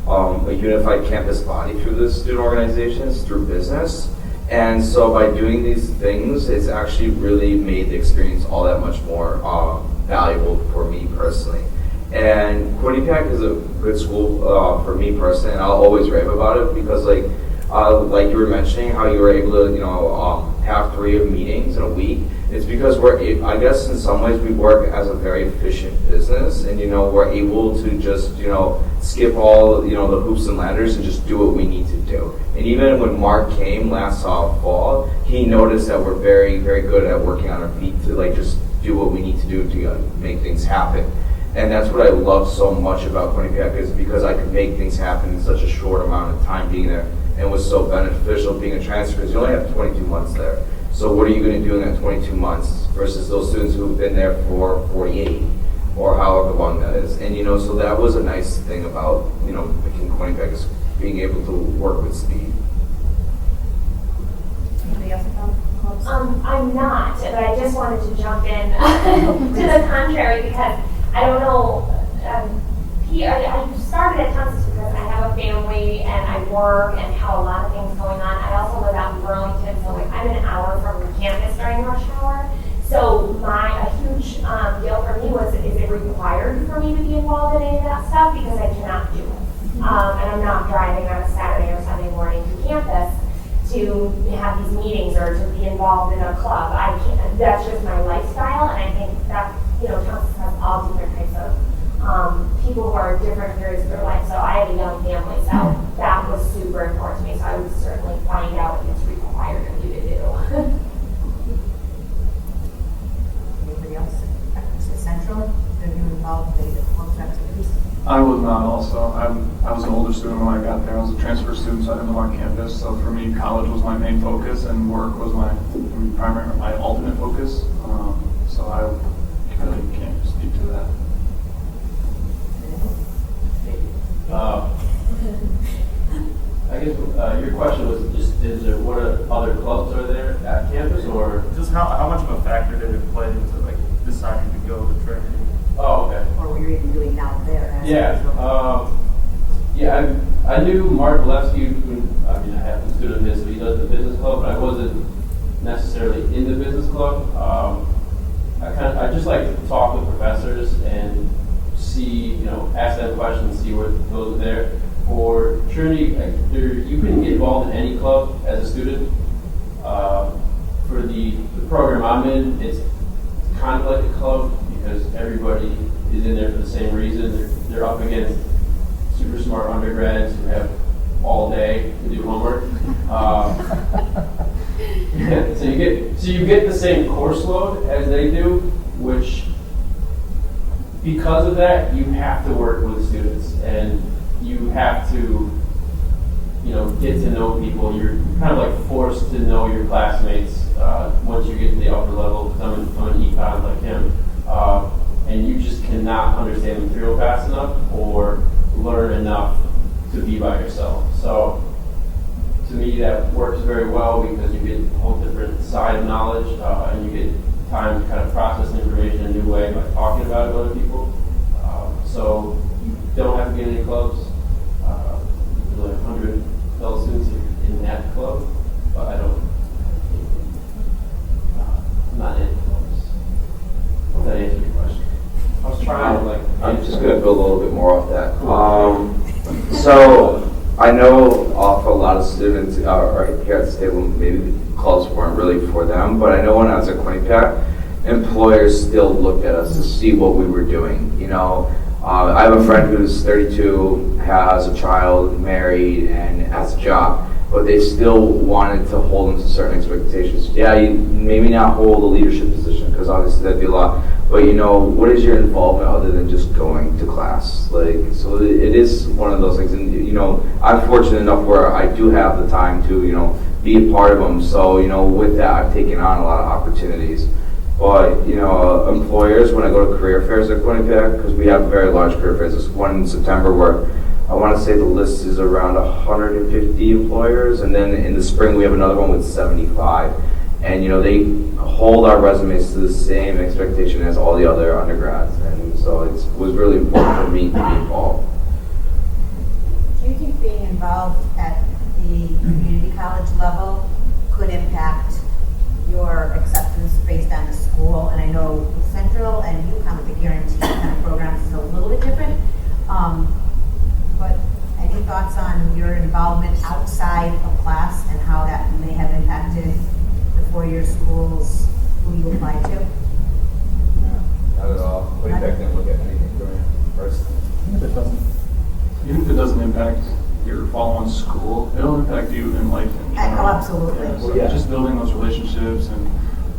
of a unified campus body through the student organizations through business. And so by doing these things, it's actually really made the experience all that much more valuable for me personally. And Quinnipiac is a good school for me personally, and I'll always rave about it because, like you were mentioning, how you were able to, have 3 meetings in a week. It's because I guess in some ways we work as a very efficient business, and we're able to just skip all the hoops and ladders and just do what we need to do. And even when Mark came last fall, he noticed that we're very, very good at working on our feet to just do what we need to do to make things happen. And that's what I love so much about Quinnipiac, is because I could make things happen in such a short amount of time being there, and it was so beneficial being a transfer because you only have 22 months there. So what are you going to do in that 22 months versus those students who've been there for 48 or however long that is? And so that was a nice thing about picking Quinnipiac, is being able to work with speed. Anybody else about club? clubs? I'm not, but I just wanted to jump in to the contrary because I don't know. I started at Tunxis because I have a family and I work and have a lot of things going on. I also live out in Burlington, so like I'm an hour from campus during rush hour. So a huge deal for me was, is it required for me to be involved in any of that stuff? Because I cannot do it. And I'm not driving on a Saturday or Sunday morning to campus to have these meetings or to be involved in a club. I can't, that's just my lifestyle, and I think that, Tunxis has all different types of people who are in different periods of their life. So I have a young family, so that was super important to me. So I would certainly find out if it's required of you to do. Anybody else? Central, are you involved in the clubs activities? I was not also. I was an older student when I got there. I was a transfer student, so I didn't live on campus. So for me, college was my main focus, and work was my alternate focus. So I really can't speak to that. I guess your question was just, what other clubs are there at campus, or? Just how much of a factor did it play into like deciding to go to Trinity? Oh, okay. Or were you even doing down there? I knew Mark Levsky, I have a student of his, so he does the business club, but I wasn't necessarily in the business club. I just like to talk with professors and see, ask them questions, see what goes in there. For Trinity, you can get involved in any club as a student. For the program I'm in, it's kind of like a club because everybody is in there for the same reason. They're up against super smart undergrads who have all day to do homework. So you get the same course load as they do, which because of that, you have to work with students and you have to, get to know people. You're kind of like forced to know your classmates once you get to the upper level. Because I'm an econ like him, and you just cannot understand the material fast enough or learn enough to be by yourself. So to me, that works very well because you get a whole different side of knowledge, and you get time to kind of process information in a new way by talking about it with other people. So you don't have to be in any clubs. There's like 100 fellow students in that club, but I'm not in any clubs. Hope that answers your question. I was trying to I'm just going to build a little bit more off that. So I know of a lot of students here at the state, maybe the clubs weren't really for them, but I know when I was at Quinnipiac, employers still looked at us to see what we were doing. I have a friend who's 32, has a child, married, and has a job, but they still wanted to hold them to certain expectations. Yeah, you maybe not hold a leadership position, because obviously that'd be a lot, but what is your involvement other than just going to class? So it is one of those things, and I'm fortunate enough where I do have the time to, be a part of them, so with that I've taken on a lot of opportunities. But, employers, when I go to career fairs at Quinnipiac, because we have very large career fairs, there's one in September where I want to say the list is around 150 employers, and then in the spring we have another one with 75. And, they hold our resumes to the same expectation as all the other undergrads, and so it was really important for me to be involved. Do you think being involved at the community college level could impact your acceptance based on the school? And I know Central and UCONN with the guarantee kind of programs is a little bit different. But any thoughts on your involvement outside of class and how that may have impacted the four-year schools who you apply to? Not at all. Quinnipiac didn't look at anything for me first. Even if it doesn't impact your following school, it'll impact you in life in general. Oh, absolutely. So just building those relationships and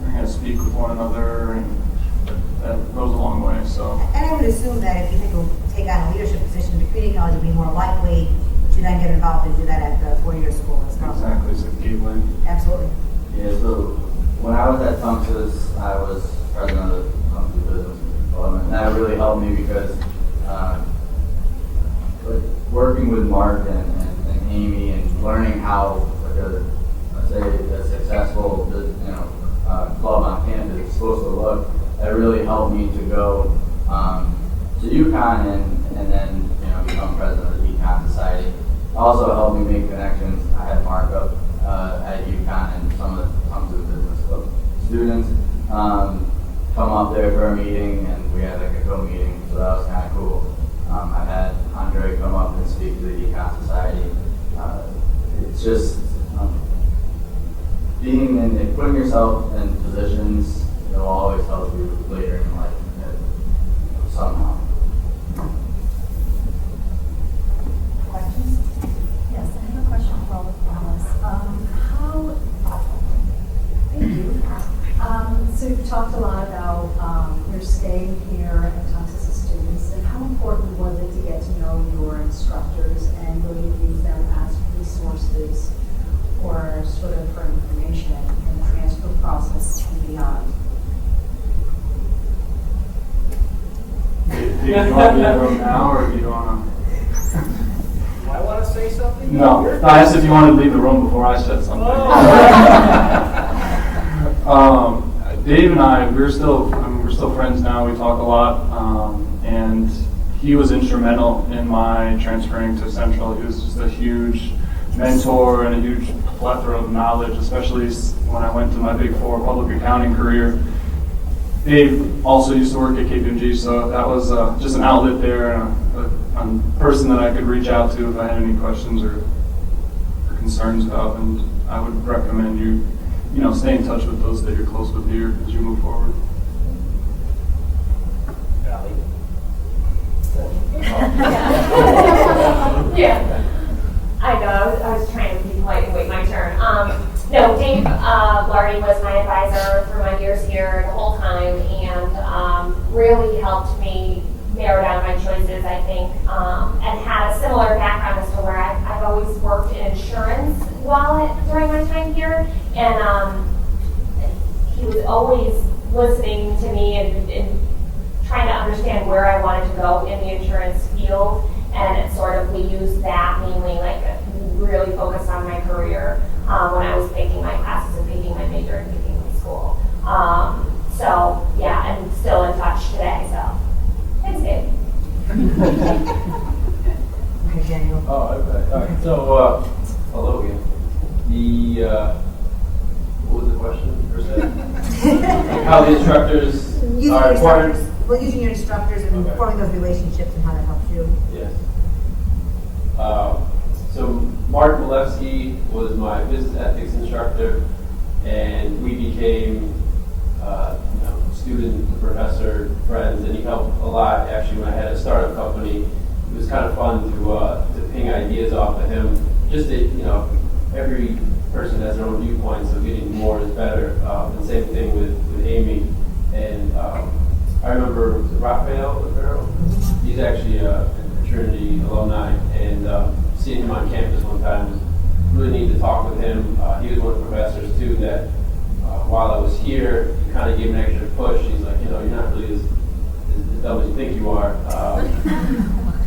learning how to speak with one another, and that goes a long way. So. And I would assume that if you think you'll take on a leadership position at the community college, it'll be more likely to then get involved and do that at the four-year school as well. Exactly, it's a gateway. Absolutely. Yeah, so when I was at Tunxis, I was president of the Tunxis Business Administration, and that really helped me because working with Mark and Amy and learning how, a successful supposed to look, that really helped me to go to UCONN and then become president of the Econ Society. Also helped me make connections. I had markup at UCONN and some of the Tunxis Business Club students come up there for a meeting, and we had like a co-meeting, so that was kind of cool. I had Andre come up and speak to the Econ Society. It's just being in, putting yourself in positions that will always help you later in life somehow. Questions? Yes, I have a question for all of us. Thank you. So you've talked a lot about your staying here at Tunxis as students, and how important was it to get to know your instructors and really use them as resources or sort of for information in the transfer process and beyond? Do you want me to go now, or do you want to? Do I want to say something? No. I asked if you wanted to leave the room before I said something. Dave and I, we're still friends now. We talk a lot, and he was instrumental in my transferring to Central. He was just a huge mentor and a huge plethora of knowledge, especially when I went to my Big Four public accounting career. Dave also used to work at KPMG, so that was just an outlet there, and a person that I could reach out to if I had any questions or concerns about. And I would recommend you stay in touch with those that you're close with here as you move forward. Yeah. I know, I was trying to be polite and wait my turn. No, Dave Lardy was my advisor through my years here the whole time, and really helped me narrow down my choices, I think, and had a similar background as to where I've always worked in insurance during my time here, and he was always listening to me and trying to understand where I wanted to go in the insurance field, and it sort of, we used that mainly, like really focused on my career when I was picking my classes and picking my major and picking my school. So yeah, and still in touch today, so thanks, Dave. Okay, Daniel. Oh, okay. All right. So, hello again. What was the question per se? How the instructors are important. Well, using your instructors and forming those relationships and how that helps you. Yes. So Mark Malevsky was my business ethics instructor, and we became student to professor friends, and he helped a lot. Actually, when I had a startup company, it was kind of fun to ping ideas off of him. Just that, every person has their own viewpoint, so getting more is better. And same thing with Amy. And I remember Raphael Rivero. He's actually a Trinity alumni, and seeing him on campus one time was really neat to talk with him. He was one of the professors too that while I was here, he kind of gave an extra push. He's like, you're not really as dumb as you think you are.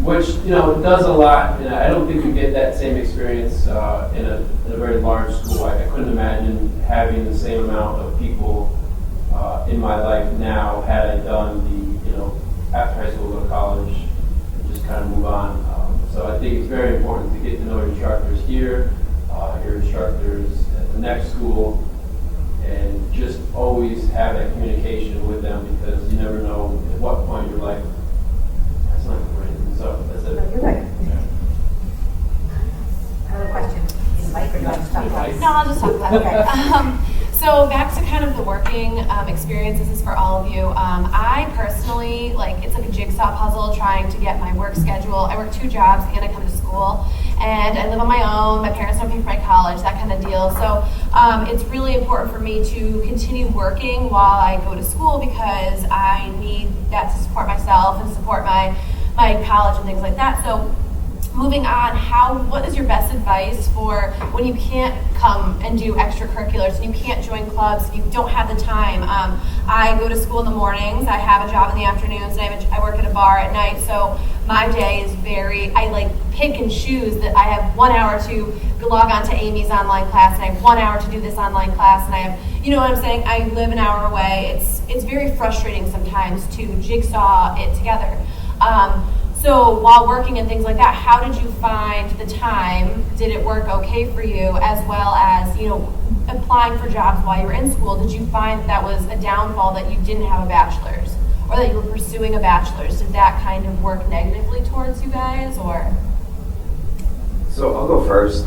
Which, does a lot. And I don't think you get that same experience in a very large school. I couldn't imagine having the same amount of people in my life now had I done the, after high school, go to college, and just kind of move on. So I think it's very important to get to know your instructors here, your instructors at the next school, and just always have that communication with them, because you never know at what point in your life that's not great. So that's it. No, you're right. I have a question. Is Mike, or do you want to talk about it? No, I'll just talk about it. Okay. So back to kind of the working experience, this is for all of you. I personally, it's like a jigsaw puzzle trying to get my work schedule. I work 2 jobs and I come to school, and I live on my own. My parents don't pay for my college, that kind of deal. So it's really important for me to continue working while I go to school, because I need that to support myself and support my college and things like that. So moving on, what is your best advice for when you can't come and do extracurriculars, and you can't join clubs, and you don't have the time? I go to school in the mornings, I have a job in the afternoons, and I work at a bar at night, so my day is I pick and choose that I have 1 hour to log on to Amy's online class, and I have 1 hour to do this online class, and I have You know what I'm saying? I live an hour away. It's very frustrating sometimes to jigsaw it together. So while working and things like that, how did you find the time? Did it work okay for you, as well as, you know, applying for jobs while you were in school? Did you find that was a downfall that you didn't have a bachelor's, or that you were pursuing a bachelor's? Did that kind of work negatively towards you guys, or? So I'll go first.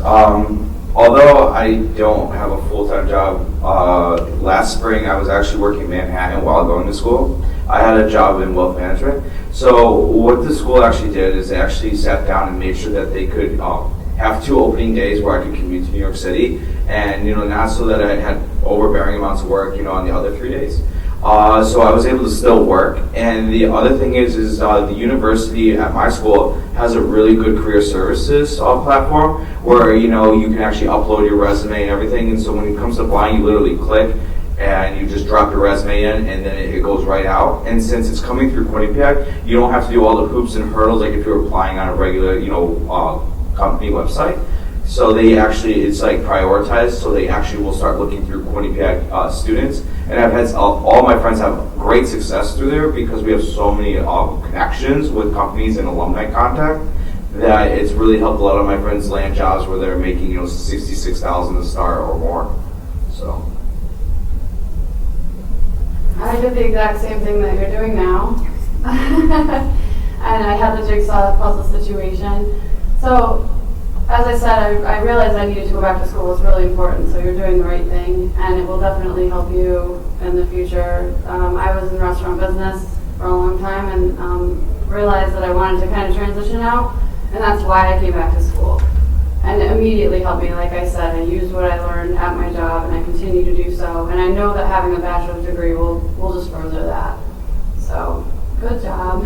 Although I don't have a full-time job, last spring I was actually working in Manhattan while going to school. I had a job in wealth management. So what the school actually did is they actually sat down and made sure that they could have 2 opening days where I could commute to New York City, and not so that I had overbearing amounts of work, on the other 3 days. So I was able to still work. And the other thing is the university at my school has a really good career services platform where, you can actually upload your resume and everything. And so when it comes to applying, you literally click and you just drop your resume in, and then it goes right out. And since it's coming through Quinnipiac, you don't have to do all the hoops and hurdles like if you're applying on a regular, company website. So they actually, it's like prioritized, so they actually will start looking through Quinnipiac students. And I've had all my friends have great success through there because we have so many connections with companies and alumni contact that it's really helped a lot of my friends land jobs where they're making, $66,000 to start or more. So. I did the exact same thing that you're doing now. And I had the jigsaw puzzle situation. So, as I said, I realized I needed to go back to school. It's really important, so you're doing the right thing, and it will definitely help you in the future. I was in restaurant business for a long time and realized that I wanted to kind of transition out, and that's why I came back to school. And it immediately helped me. Like I said, I used what I learned at my job, and I continue to do so. And I know that having a bachelor's degree will just further that. So, good job.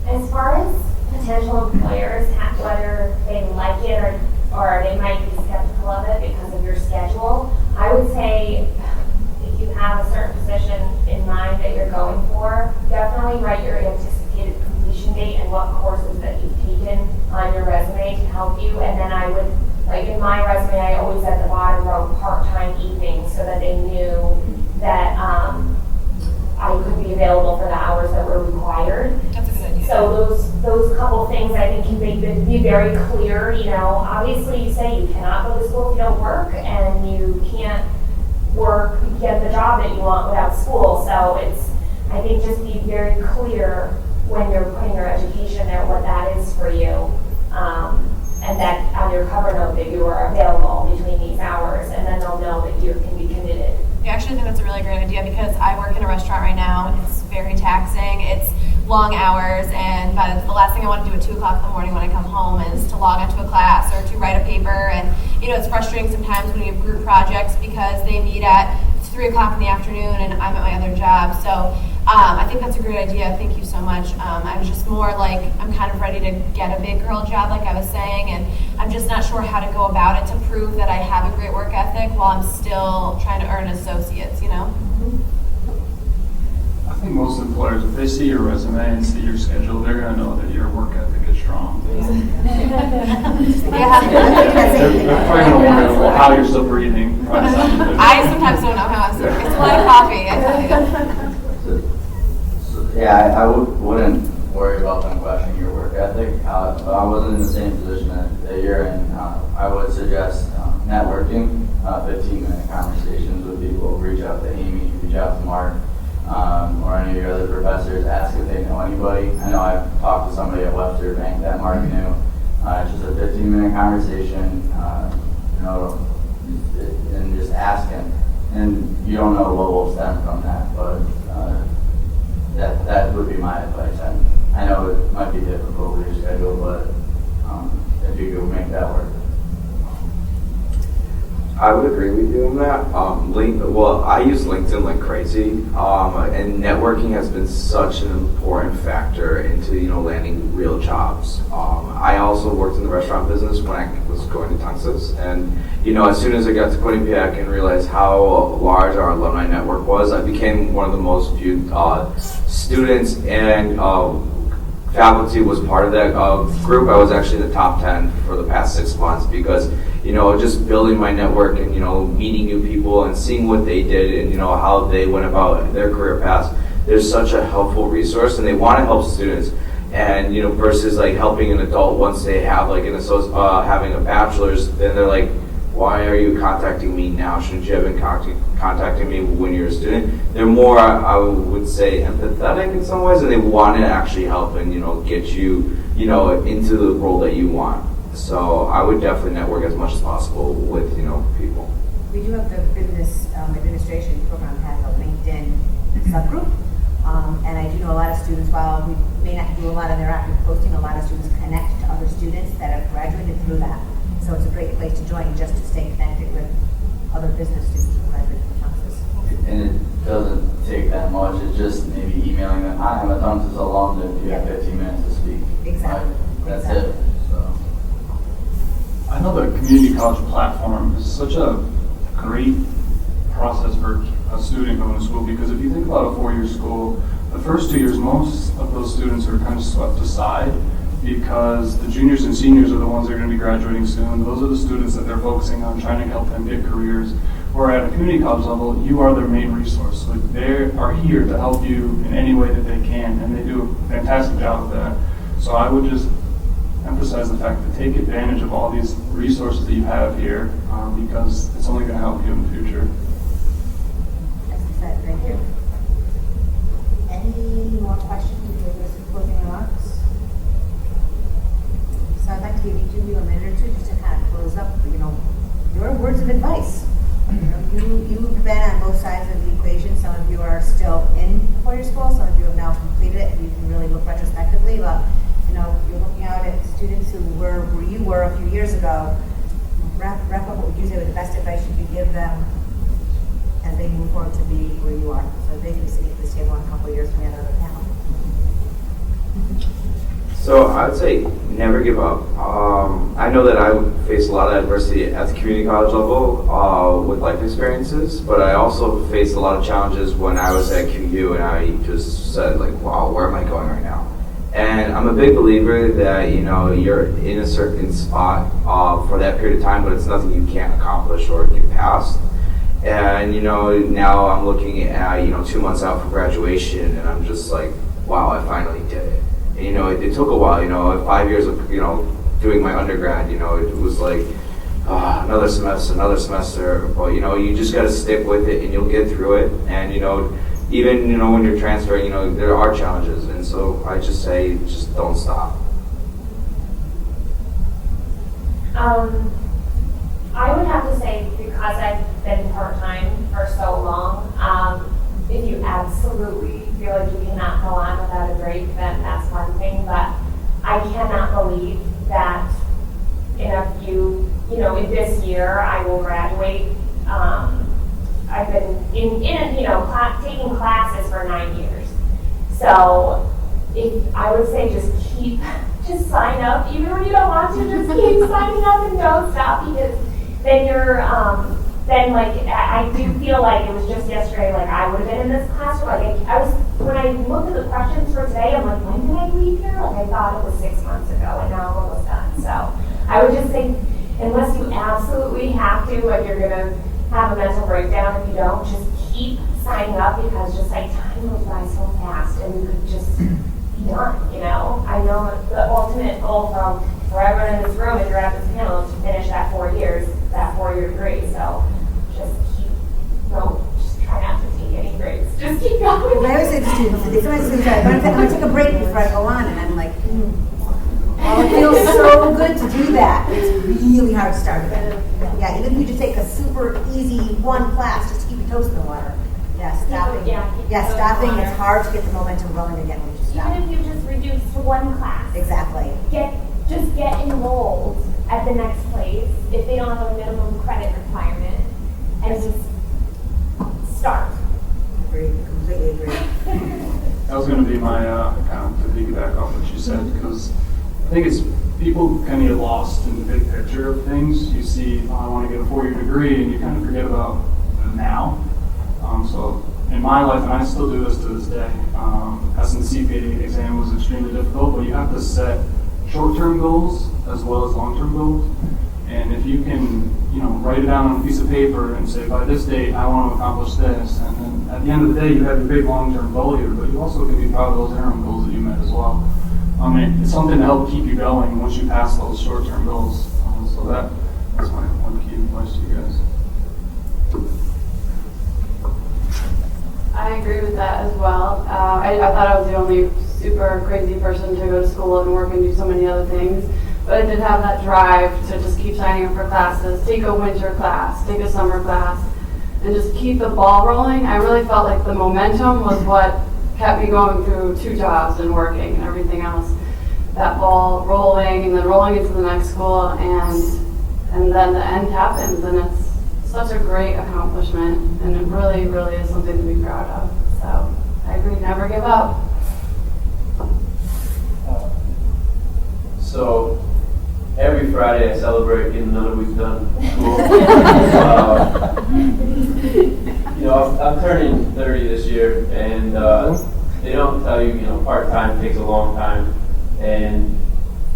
As far as potential employers, whether they like it or they might be skeptical of it because of your schedule, I would say if you have a certain position in mind that you're going for, definitely write your anticipated completion date and what courses that you've taken on your resume to help you. And then I would, like in my resume, I always at the bottom wrote part-time evenings so that they knew that I could be available for the hours that were required. That's a good idea. So those couple things I think can make it be very clear. Obviously you say you cannot go to school if you don't work, and you can't get the job that you want without school. So I think just be very clear when you're putting your education there what that is for you, and that on your cover note that you are available between these hours, and then they'll know that you can be committed. I actually think that's a really great idea because I work in a restaurant right now and it's very taxing. It's long hours, and the last thing I want to do at 2 o'clock in the morning when I come home is to log onto a class or to write a paper. And it's frustrating sometimes when you have group projects because they meet at 3 o'clock in the afternoon and I'm at my other job. So I think that's a great idea. Thank you so much. I was just more like, I'm kind of ready to get a big girl job, like I was saying, and I'm just not sure how to go about it to prove that I have a great work ethic while I'm still trying to earn associates, I think most employers, if they see your resume and see your schedule, they're going to know that your work ethic is strong. They're probably going to wonder, well, how you're still breathing. I sometimes don't know how I'm still breathing. It's a lot of coffee, I tell you. Yeah, I wouldn't worry about them questioning your work ethic. I wasn't in the same position that you're in. I would suggest networking, 15-minute conversations with people. Reach out to Amy, reach out to Mark, or any of your other professors. Ask if they know anybody. I know I've talked to somebody at Webster Bank that Mark knew. It's just a 15-minute conversation, and just ask him. And you don't know what will stem from that, but that would be my advice. I know it might be difficult with your schedule, but if you could make that work. I would agree with you on that. I use LinkedIn like crazy, and networking has been such an important factor into landing real jobs. I also worked in the restaurant business when I was going to Tunxis, and as soon as I got to Quinnipiac and realized how large our alumni network was, I became one of the most viewed students and faculty was part of that group, I was actually in the top 10 for the past 6 months because, just building my network and, meeting new people and seeing what they did and, how they went about their career paths. There's such a helpful resource, and they want to help students. And, versus like helping an adult once they have like having a bachelor's, then they're like, why are you contacting me now? Shouldn't you have been contacting me when you're a student? They're more, I would say, empathetic in some ways, and they want to actually help and, get you, into the role that you want. So I would definitely network as much as possible with, people. We do have the Business Administration program has a LinkedIn subgroup. And I do know a lot of students, while we may not do a lot of their active posting, a lot of students connect to other students that have graduated through that. So it's a great place to join just to stay connected with other business students who graduated from Tunxis. And it doesn't take that much. It's just maybe emailing them, hi, I'm a Tunxis alum, if you have 15 minutes to speak. Exactly. That's Exactly. it. So. I know the community college platform is such a great process for a student going to school, because if you think about a 4-year school, the first 2 years, most of those students are kind of swept aside because the juniors and seniors are the ones that are going to be graduating soon. Those are the students that they're focusing on, trying to help them get careers. Or at a community college level, you are their main resource. So they are here to help you in any way that they can, and they do a fantastic job of that. So I would just emphasize the fact to take advantage of all these resources that you have here, because it's only going to help you in the future. Excellent, thank you. Any more questions before we go to closing remarks? So I'd like to give each of you a minute or two just to kind of close up, your words of advice. You've been on both sides of the equation. Some of you are still in 4-year school, some of you have now completed it, and you can really look retrospectively, but you're looking out at students who were where you were a few years ago. Wrap up what would you say was the best advice you could give them as they move forward to be where you are, so they can be sitting at this table in a couple of years from the other panel. So I would say never give up. I know that I faced a lot of adversity at the community college level with life experiences, but I also faced a lot of challenges when I was at QU, and I just said like, wow, where am I going right now? And I'm a big believer that, you're in a certain spot for that period of time, but it's nothing you can't accomplish or get past. And, now I'm looking at, 2 months out from graduation, and I'm just like, wow, I finally did it. And, it took a while, 5 years of, doing my undergrad, it was like another semester, but, you just got to stick with it and you'll get through it. And, even, when you're transferring, there are challenges. And so I just say, just don't stop. I would have to say, because I've been part-time for so long, if you absolutely feel like you cannot go on without a break, then that's one thing. But I cannot believe that in a few, in this year, I will graduate. I've been taking classes for 9 years. So I would say just sign up, even when you don't want to, just keep signing up and don't stop, because then you're, I do feel like it was just yesterday, like I would have been in this classroom. When I looked at the questions for today, I'm like, when did I leave here? Like I thought it was 6 months ago, and now I'm almost done. So I would just say, unless you absolutely have to, like you're gonna have a mental breakdown if you don't, just keep signing up, because just like time goes by so fast and you could just be done, I know the ultimate goal for everyone in this room, if you're at this panel, is to finish that 4 years, that 4-year degree. So just just try not to take any breaks. Just keep going. I always say to students, I'm going to take a break before I go on, and I'm like, well, it feels so good to do that. It's really hard to start again. Yeah, even if you just take a super easy one class just to keep your toes in the water. Yeah, stopping. Stopping. It's hard to get the momentum going again when you stop. Even if you just reduce to one class. Exactly. Just get enrolled at the next place if they don't have a minimum credit requirement, and just start. Agree. Completely agree. That was going to be my account to piggyback off what you said, because I think it's people kind of get lost in the big picture of things. You see, I want to get a 4-year degree, and you kind of forget about now. So in my life, and I still do this to this day, passing the CPA exam was extremely difficult, but you have to set short-term goals as well as long-term goals. And if you can, write it down on a piece of paper and say, by this date, I want to accomplish this, and then at the end of the day, you have your big long-term goal here, but you also can be proud of those interim goals that you met as well. It's something to help keep you going once you pass those short-term goals. So that's my one key advice to you guys. I agree with that as well. I thought I was the only super crazy person to go to school and work and do so many other things, but I did have that drive to just keep signing up for classes, take a winter class, take a summer class, and just keep the ball rolling. I really felt like the momentum was what kept me going through 2 jobs and working and everything else. That ball rolling and then rolling into the next school, and then the end happens, and it's such a great accomplishment, and it really, really is something to be proud of. So I agree, never give up. So every Friday I celebrate getting another week done. I'm turning 30 this year, and they don't tell you, part-time takes a long time, and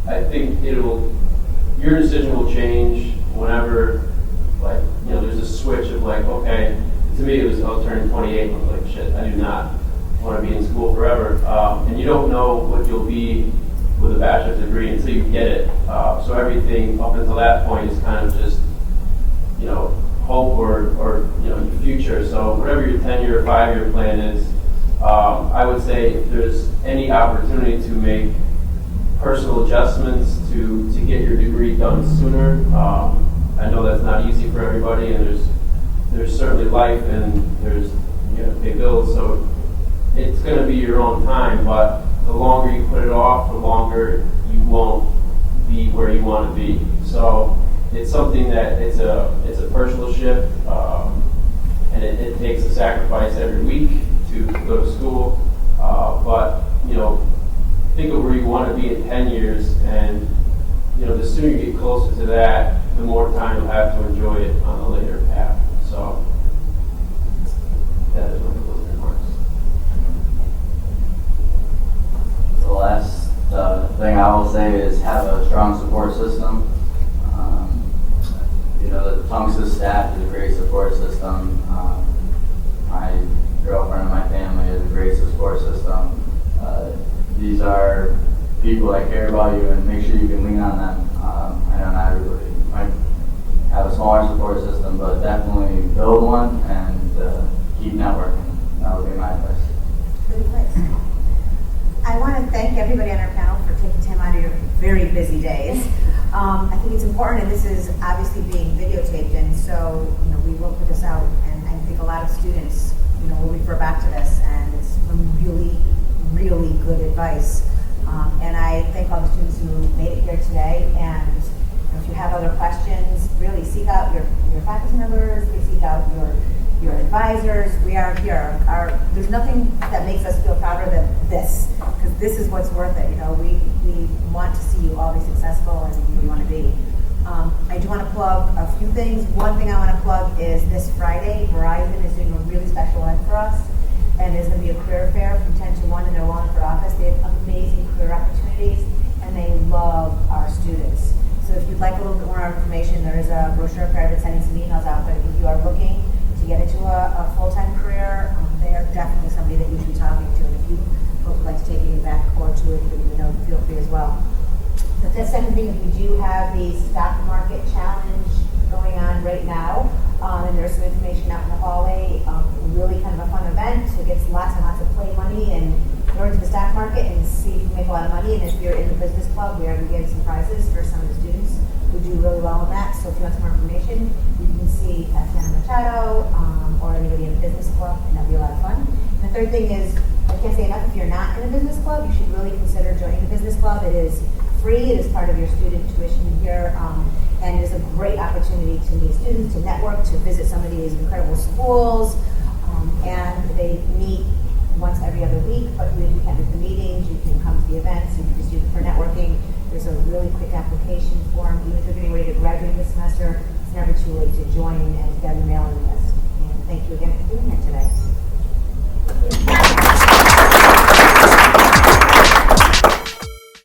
I think your decision will change whenever, there's a switch of okay, to me it was, I was turning 28, I was like, shit, I do not want to be in school forever, and you don't know what you'll be with a bachelor's degree until you get it, so everything up until that point is kind of just, hope or your future. So whatever your 10-year or 5-year plan is, I would say if there's any opportunity to make personal adjustments to get your degree done sooner. I know that's not easy for everybody, and there's certainly life, and there's pay bills, so it's going to be your own time. But the longer you put it off, the longer you won't be where you want to be. So it's something that it's a personal shift, and it takes a sacrifice every week to go to school. But think of where you want to be in 10 years, and the sooner you get closer to that, the more time you'll have to enjoy it on the later path. So that is my closing remarks. The last thing I will say is have a strong support system. The Tunxis staff is a great support system. My girlfriend and my family is a great support system. These are people that care about you, and make sure you can lean on them. I know not everybody might have a smaller support system, but definitely build one and keep networking. That would be my advice. Good advice. I want to thank everybody on our panel for taking time out of your very busy days. I think it's important, and this is obviously being videotaped, and so we will put this out, and I think a lot of students will refer back to this, and it's some really, really good advice. And I thank all the students who made it here today, and if you have other questions, really seek out your faculty members, seek out your advisors. We are here. There's nothing that makes us feel prouder than this, because this is what's worth it. We want to see you all be successful, and who we want to be. I do want to plug a few things. One thing I want to plug is this Friday, Verizon is doing a really special event for us, and there's going to be a career fair from 10 to 1 in their Wallingford office. They have amazing career opportunities, and they love our students. So if you'd like a little bit more information, there is a brochure card that's sending some emails out, but if you are looking to get into a full-time career, they are definitely somebody that you should be talking to. And if you folks would like to take a back or to it, feel free as well. The second thing is we do have the stock market challenge going on right now, and there's some information out in the hallway. Really kind of a fun event. It gets lots and lots of play money and go into the stock market and see if you can make a lot of money. And if you're in the business club, we are going to give some prizes for some of the students who do really well in that. So if you want some more information, you can see Tatiana Machado or anybody in the business club, and that'll be a lot of fun. And the third thing is, I can't say enough, if you're not in a business club, you should really consider joining the business club. It is free. It is part of your student tuition here, and it is a great opportunity to meet students, to network, to visit some of these incredible schools, and they meet once every other week, but we can meet